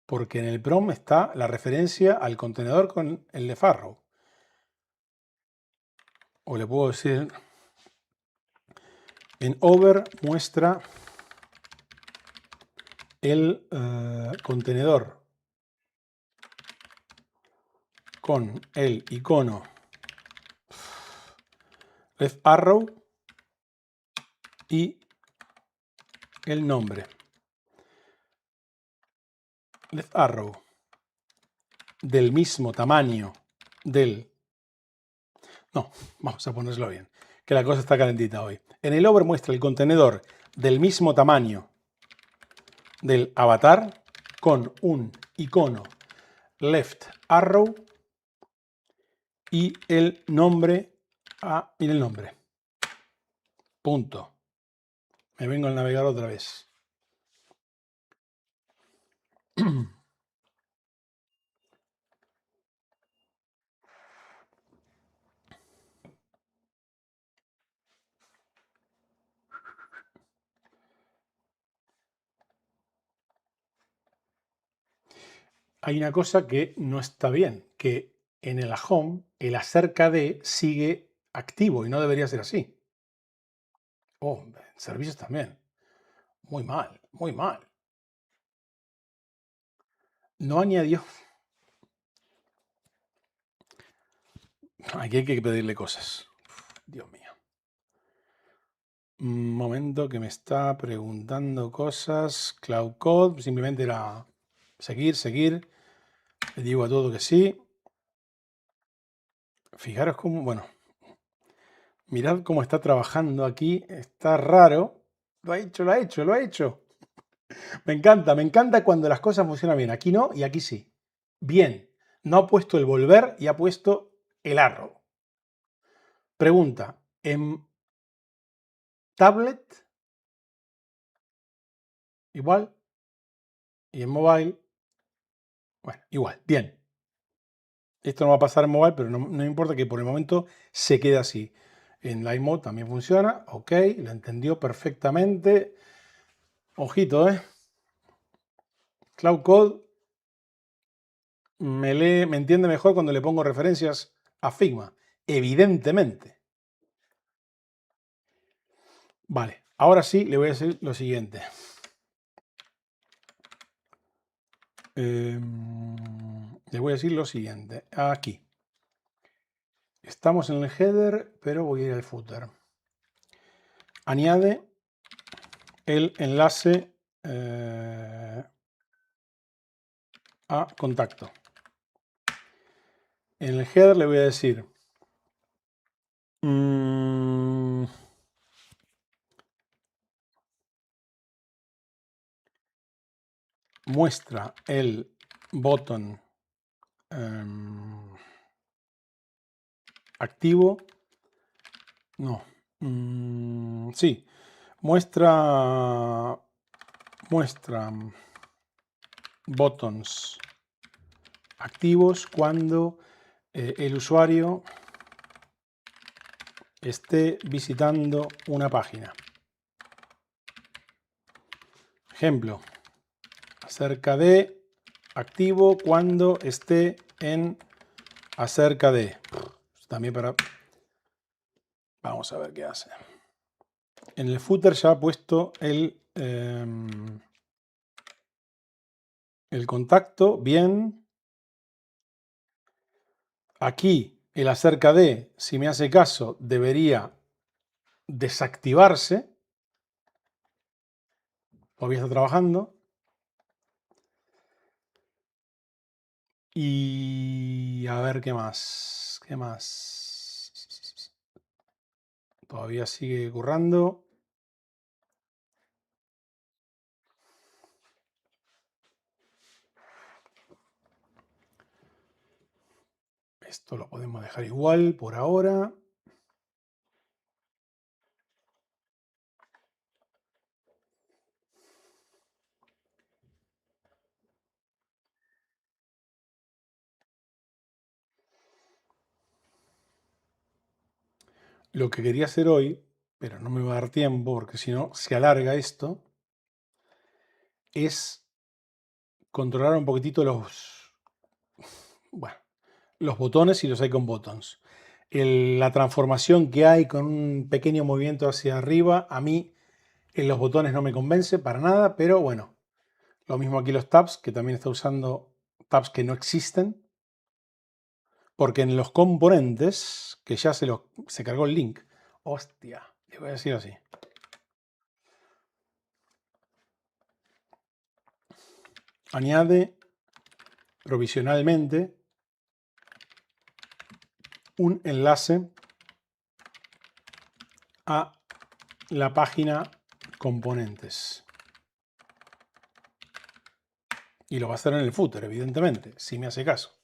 Porque en el prompt está la referencia al contenedor con el de Farrow. O le puedo decir, en over muestra el contenedor con el icono left arrow y el nombre. Left arrow del mismo tamaño del... No, vamos a ponerlo bien, que la cosa está calentita hoy. En el over muestra el contenedor del mismo tamaño del avatar con un icono left arrow y el nombre. Y el nombre. Punto. Me vengo al navegador otra vez. Hay una cosa que no está bien, que en el home el acerca de sigue activo y no debería ser así. Oh, servicios también. Muy mal, muy mal. No añadió. Aquí hay que pedirle cosas. Dios mío. Un momento que me está preguntando cosas. Cloud Code, simplemente era seguir. Le digo a todo que sí. Fijaros cómo, bueno, mirad cómo está trabajando aquí. Está raro. Lo ha hecho, lo ha hecho, lo ha hecho. Me encanta cuando las cosas funcionan bien. Aquí no y aquí sí. Bien. No ha puesto el volver y ha puesto el arrow. Pregunta. ¿En tablet? Igual. Y en mobile. Bueno, igual. Bien. Esto no va a pasar en mobile, pero no importa que por el momento se quede así. En Live Mode también funciona. Ok, lo entendió perfectamente. Ojito, ¿eh? Cloud Code me entiende mejor cuando le pongo referencias a Figma. Evidentemente. Vale, ahora sí le voy a decir lo siguiente. Le voy a decir lo siguiente. Aquí. Estamos en el header, pero voy a ir al footer. Añade el enlace a contacto. En el header le voy a decir muestra el botón activo. No. Sí. muestra buttons activos cuando el usuario esté visitando una página. Ejemplo, acerca de activo cuando esté en acerca de. También para... Vamos a ver qué hace. En el footer ya ha puesto el contacto. Bien. Aquí el acerca de, si me hace caso, debería desactivarse. Todavía está trabajando. Y a ver qué más. ¿Qué más? Todavía sigue currando. Esto lo podemos dejar igual por ahora. Lo que quería hacer hoy, pero no me va a dar tiempo porque si no se alarga esto, es controlar un poquitito los botones y los icon buttons. La transformación que hay con un pequeño movimiento hacia arriba, a mí en los botones no me convence para nada, pero bueno, lo mismo aquí los tabs, que también está usando tabs que no existen, porque en los componentes, que ya se cargó el link, hostia, le voy a decir así. Añade provisionalmente un enlace a la página componentes. Y lo va a hacer en el footer, evidentemente, si me hace caso.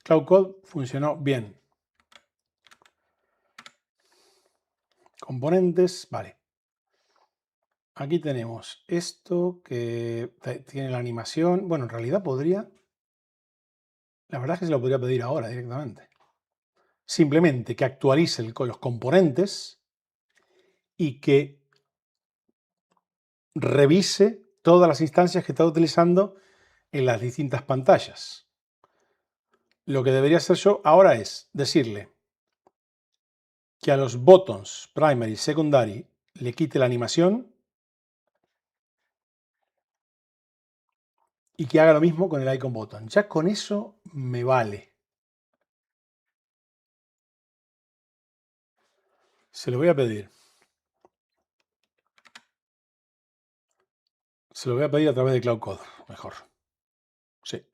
Cloud Code funcionó bien. Componentes, vale. Aquí tenemos esto que tiene la animación. Bueno, en realidad podría... La verdad es que se lo podría pedir ahora directamente. Simplemente que actualice los componentes y que revise todas las instancias que está utilizando en las distintas pantallas. Lo que debería hacer yo ahora es decirle que a los buttons primary y secondary le quite la animación y que haga lo mismo con el icon button. Ya con eso me vale. Se lo voy a pedir. Se lo voy a pedir a través de Cloud Code, mejor. Sí.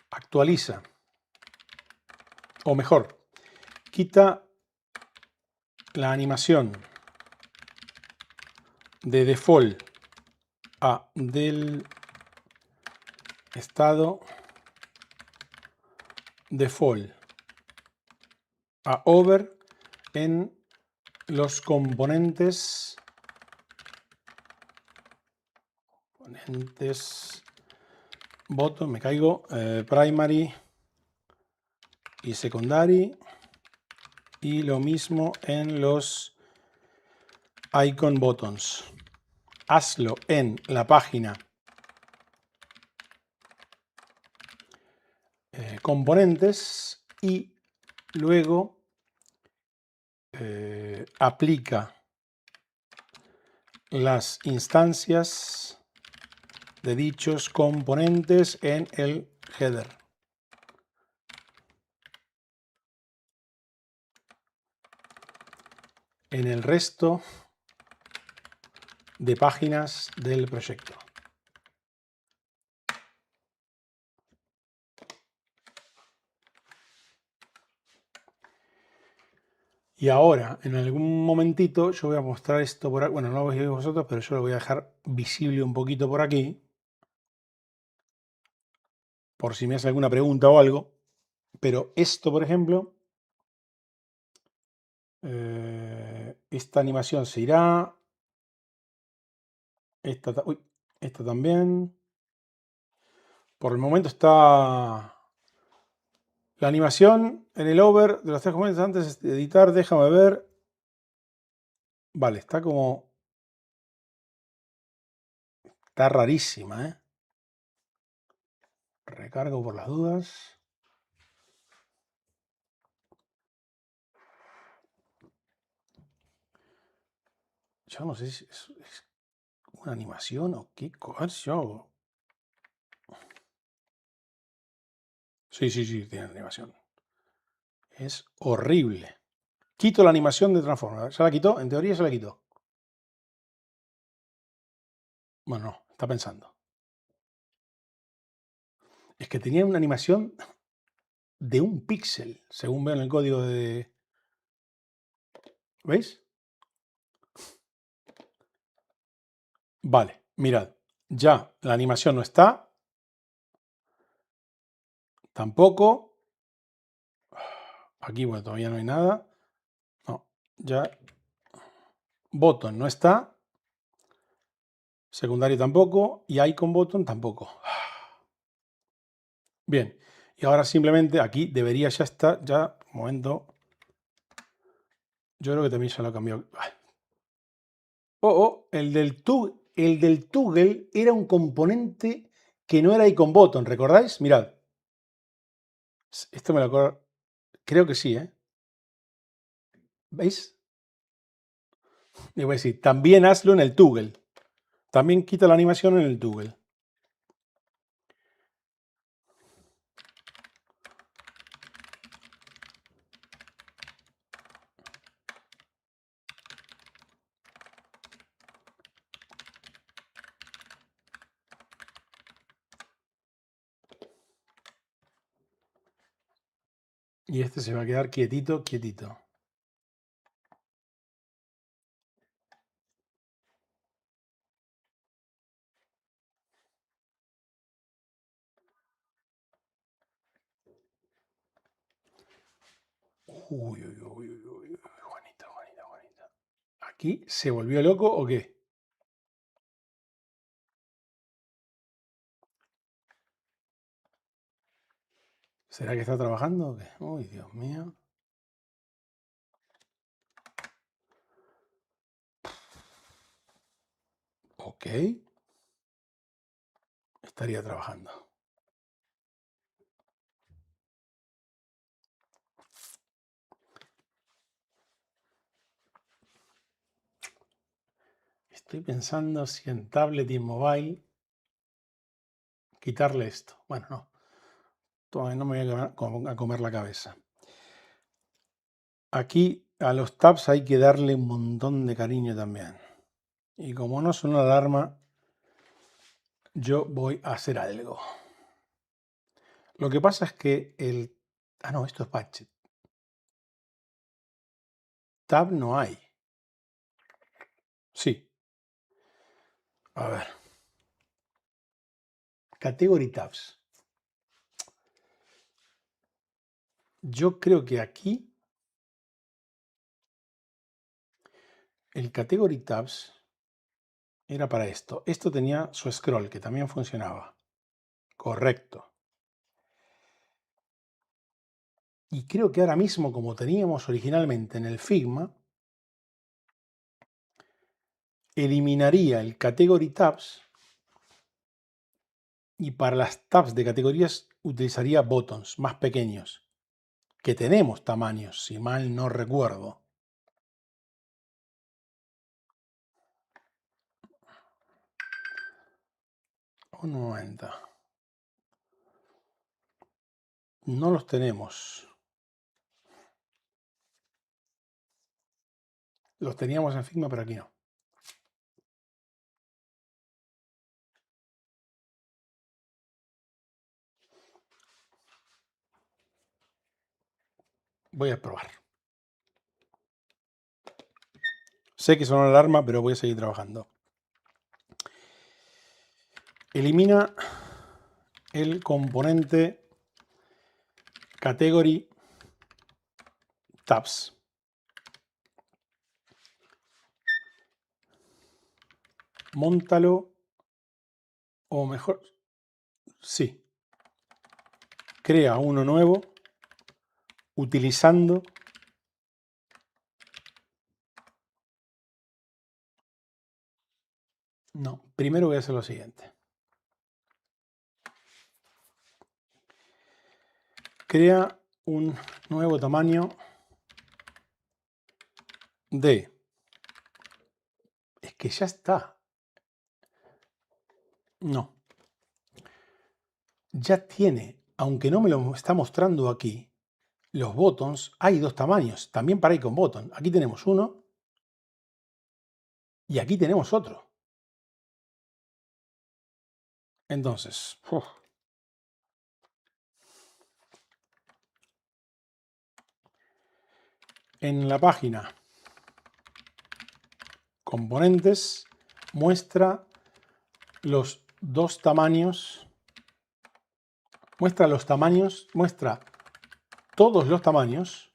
Actualiza. O mejor, quita la animación de default a del estado default a over en los componentes bottom, me caigo, primary y secondary, y lo mismo en los icon buttons. Hazlo en la página componentes y luego aplica las instancias de dichos componentes en el header. En el resto de páginas del proyecto. Y ahora, en algún momentito, yo voy a mostrar esto por aquí. Bueno, no lo veis vosotros, pero yo lo voy a dejar visible un poquito por aquí. Por si me hace alguna pregunta o algo. Pero esto, por ejemplo, Esta animación se irá. Uy, esta también. Por el momento está la animación en el over de los 3 componentes antes de editar. Déjame ver. Vale, está como... Está rarísima, ¿eh? Recargo por las dudas. Yo no sé si es una animación o qué coño. Sí, tiene animación. Es horrible. Quito la animación de Transformer. ¿Ya la quitó? En teoría ya la quitó. Bueno, no, está pensando. Es que tenía una animación de un píxel, según veo en el código de... ¿Veis? Vale, mirad. Ya la animación no está. Tampoco. Aquí, bueno, todavía no hay nada. No, ya. Button no está. Secundario tampoco. Y icon button tampoco. Bien. Y ahora simplemente aquí debería ya estar. Ya, un momento. Yo creo que también ya lo cambió. El del toggle era un componente que no era icon button, ¿recordáis? Mirad. Esto me lo acuerdo. Creo que sí, ¿eh? ¿Veis? Le voy a decir, también hazlo en el toggle. También quita la animación en el toggle. Y este se va a quedar quietito, quietito. Uy, Juanita. ¿Aquí se volvió loco o qué? ¿Será que está trabajando o qué? Uy, Dios mío. Ok. Estaría trabajando. Estoy pensando si en tablet y en mobile quitarle esto. Bueno, no. Todavía no me voy a comer la cabeza. Aquí a los tabs hay que darle un montón de cariño también. Y como no son una alarma, yo voy a hacer algo. Lo que pasa es que el... Ah, no, esto es Patchet. Tab no hay. Sí. A ver. Category tabs. Yo creo que aquí el category tabs era para esto. Esto tenía su scroll, que también funcionaba. Correcto. Y creo que ahora mismo, como teníamos originalmente en el Figma, eliminaría el category tabs y para las tabs de categorías utilizaría buttons más pequeños, que tenemos tamaños, si mal no recuerdo. Un momento. No los tenemos. Los teníamos en Figma, pero aquí no. Voy a probar. Sé que son una alarma, pero voy a seguir trabajando. Elimina el componente category tabs. móntalo, o mejor, sí, crea uno nuevo utilizando no, primero voy a hacer lo siguiente. Crea un nuevo tamaño de... Es que ya está. No. Ya tiene, aunque no me lo está mostrando aquí, los buttons, hay dos tamaños, también para icon button. Aquí tenemos uno y aquí tenemos otro. Entonces, en la página componentes muestra los dos tamaños, muestra todos los tamaños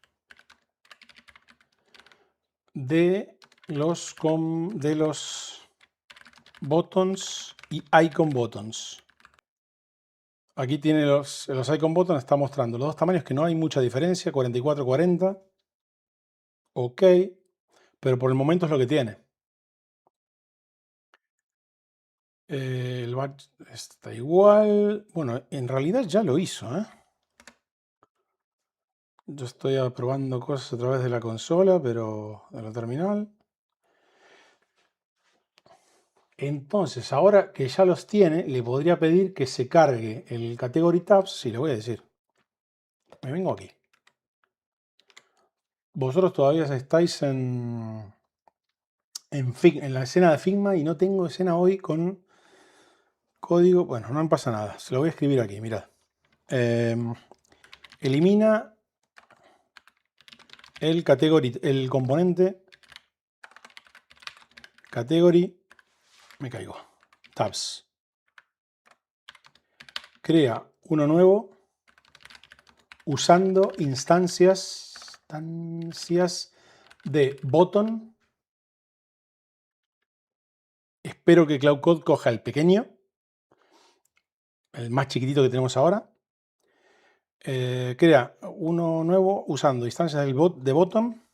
de los buttons y icon buttons. Aquí tiene los icon buttons, está mostrando los dos tamaños que no hay mucha diferencia, 44-40. Ok, pero por el momento es lo que tiene. El batch está igual. Bueno, en realidad ya lo hizo, ¿eh? Yo estoy probando cosas a través de la consola, pero de la terminal. Entonces, ahora que ya los tiene, le podría pedir que se cargue el Category Tabs. Sí, le voy a decir. Me vengo aquí. Vosotros todavía estáis en la escena de Figma y no tengo escena hoy con código. Bueno, no pasa nada. Se lo voy a escribir aquí, mirad. Elimina el componente category, me caigo, tabs. Crea uno nuevo usando instancias de button. Espero que Cloud Code coja el pequeño, el más chiquitito que tenemos ahora. Crea uno nuevo usando instancias de button.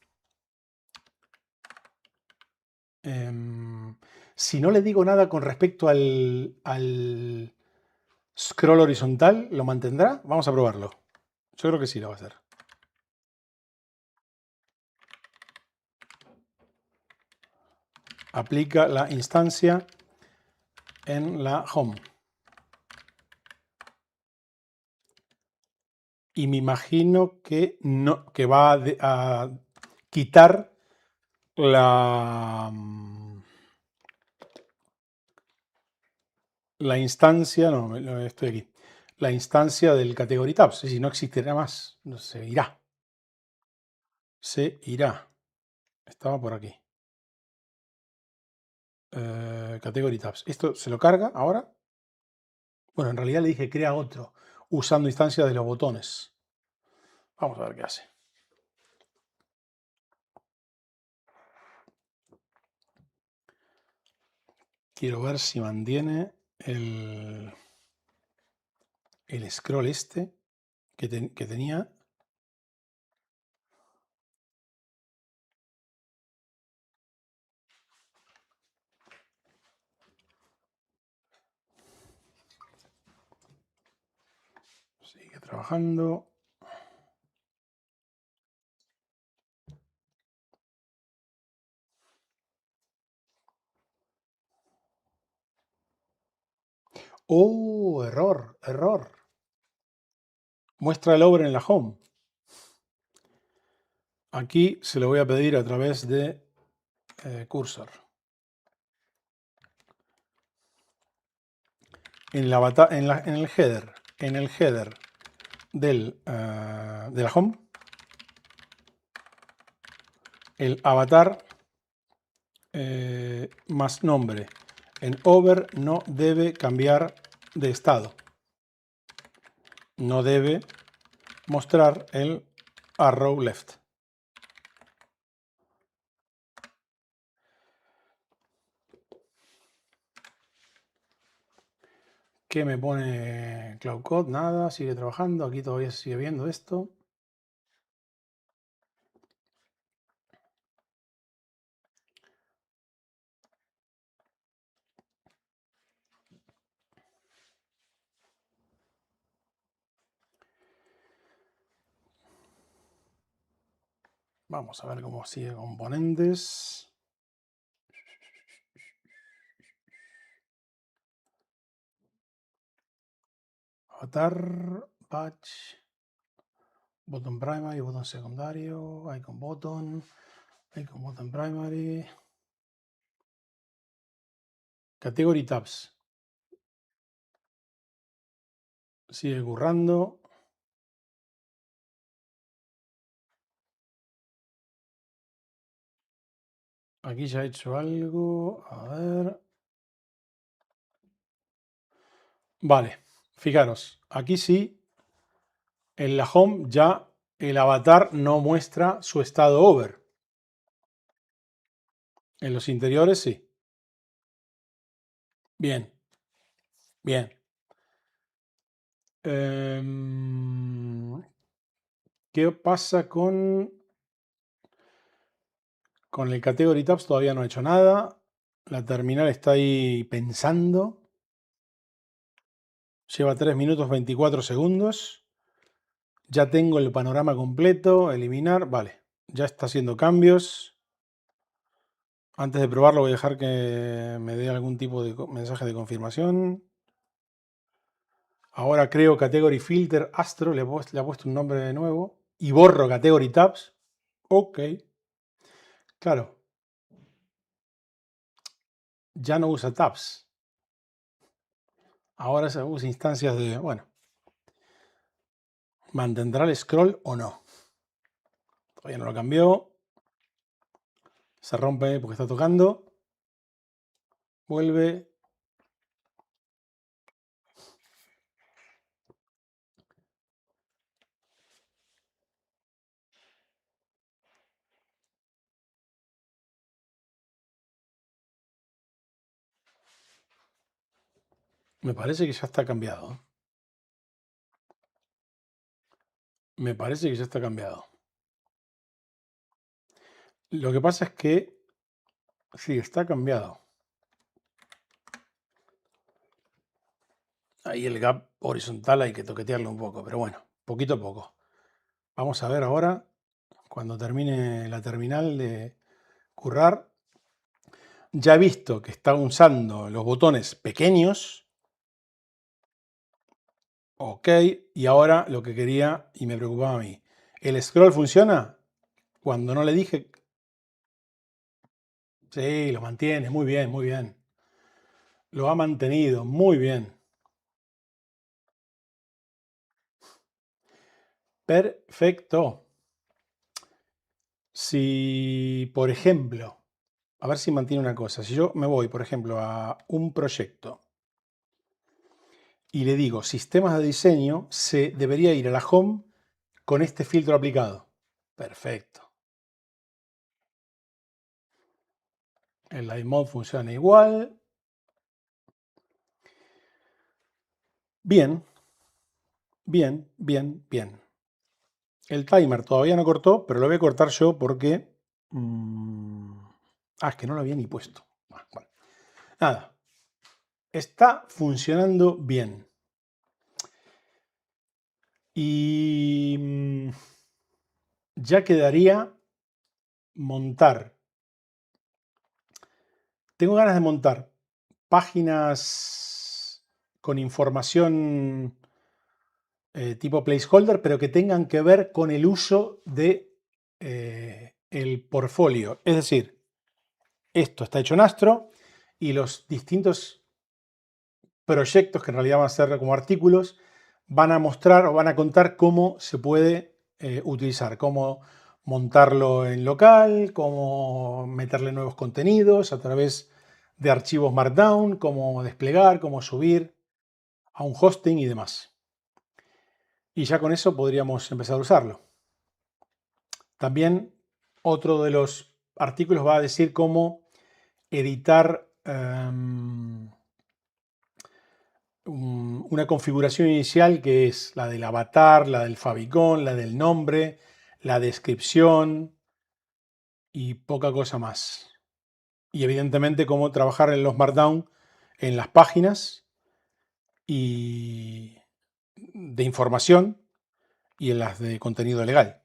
Si no le digo nada con respecto al scroll horizontal, ¿lo mantendrá? Vamos a probarlo. Yo creo que sí lo va a hacer. Aplica la instancia en la home. Y me imagino que no, que va a quitar la instancia, no, estoy aquí, la instancia del category tabs, es decir, no existirá más, no se irá. Se irá. Estaba por aquí. Category tabs. ¿Esto se lo carga ahora? Bueno, en realidad le dije crea otro, usando instancias de los botones. Vamos a ver qué hace. Quiero ver si mantiene el scroll este que tenía. Sigue trabajando. ¡Oh! Error, error. Muestra el over en la home. Aquí se lo voy a pedir a través de cursor. En el header, de la home, el avatar más nombre en over no debe cambiar de estado. No debe mostrar el arrow left. ¿Qué me pone Cloud Code? Nada, sigue trabajando. Aquí todavía se sigue viendo esto. Vamos a ver cómo sigue componentes. Avatar, patch, botón primary, botón secundario, icon botón primary. Category tabs. Sigue currando. Aquí ya he hecho algo. A ver. Vale. Fijaros. Aquí sí. En la home ya el avatar no muestra su estado over. En los interiores sí. Bien. Bien. ¿Qué pasa con el Category Tabs? Todavía no ha hecho nada. La terminal está ahí pensando. Lleva 3 minutos 24 segundos. Ya tengo el panorama completo. Eliminar. Vale. Ya está haciendo cambios. Antes de probarlo voy a dejar que me dé algún tipo de mensaje de confirmación. Ahora creo Category Filter Astro. Le ha puesto un nombre de nuevo. Y borro Category Tabs. Ok. Claro. Ya no usa tabs. Ahora se usa instancias de, bueno, ¿mantendrá el scroll o no? Todavía no lo cambió. Se rompe porque está tocando. Vuelve. Me parece que ya está cambiado. Me parece que ya está cambiado. Lo que pasa es que sí, está cambiado. Ahí el gap horizontal hay que toquetearlo un poco, pero bueno, poquito a poco. Vamos a ver ahora, cuando termine la terminal de currar. Ya he visto que está usando los botones pequeños. Ok, y ahora lo que quería y me preocupaba a mí. ¿El scroll funciona? Cuando no le dije... Sí, lo mantiene, muy bien, muy bien. Lo ha mantenido, muy bien. Perfecto. Si, por ejemplo, a ver si mantiene una cosa. Si yo me voy, por ejemplo, a un proyecto y le digo sistemas de diseño, se debería ir a la home con este filtro aplicado. Perfecto. El Live Mode funciona igual. Bien, bien, bien, bien. El timer todavía no cortó, pero lo voy a cortar yo porque... es que no lo había ni puesto. Bueno, nada. Está funcionando bien. Y ya quedaría montar. Tengo ganas de montar páginas con información tipo placeholder, pero que tengan que ver con el uso de el portfolio. Es decir, esto está hecho en Astro y los distintos proyectos, que en realidad van a ser como artículos, van a mostrar o van a contar cómo se puede utilizar, cómo montarlo en local, cómo meterle nuevos contenidos a través de archivos Markdown, cómo desplegar, cómo subir a un hosting y demás. Y ya con eso podríamos empezar a usarlo. También otro de los artículos va a decir cómo editar una configuración inicial que es la del avatar, la del favicon, la del nombre, la descripción y poca cosa más. Y evidentemente cómo trabajar en los Markdown en las páginas y de información y en las de contenido legal.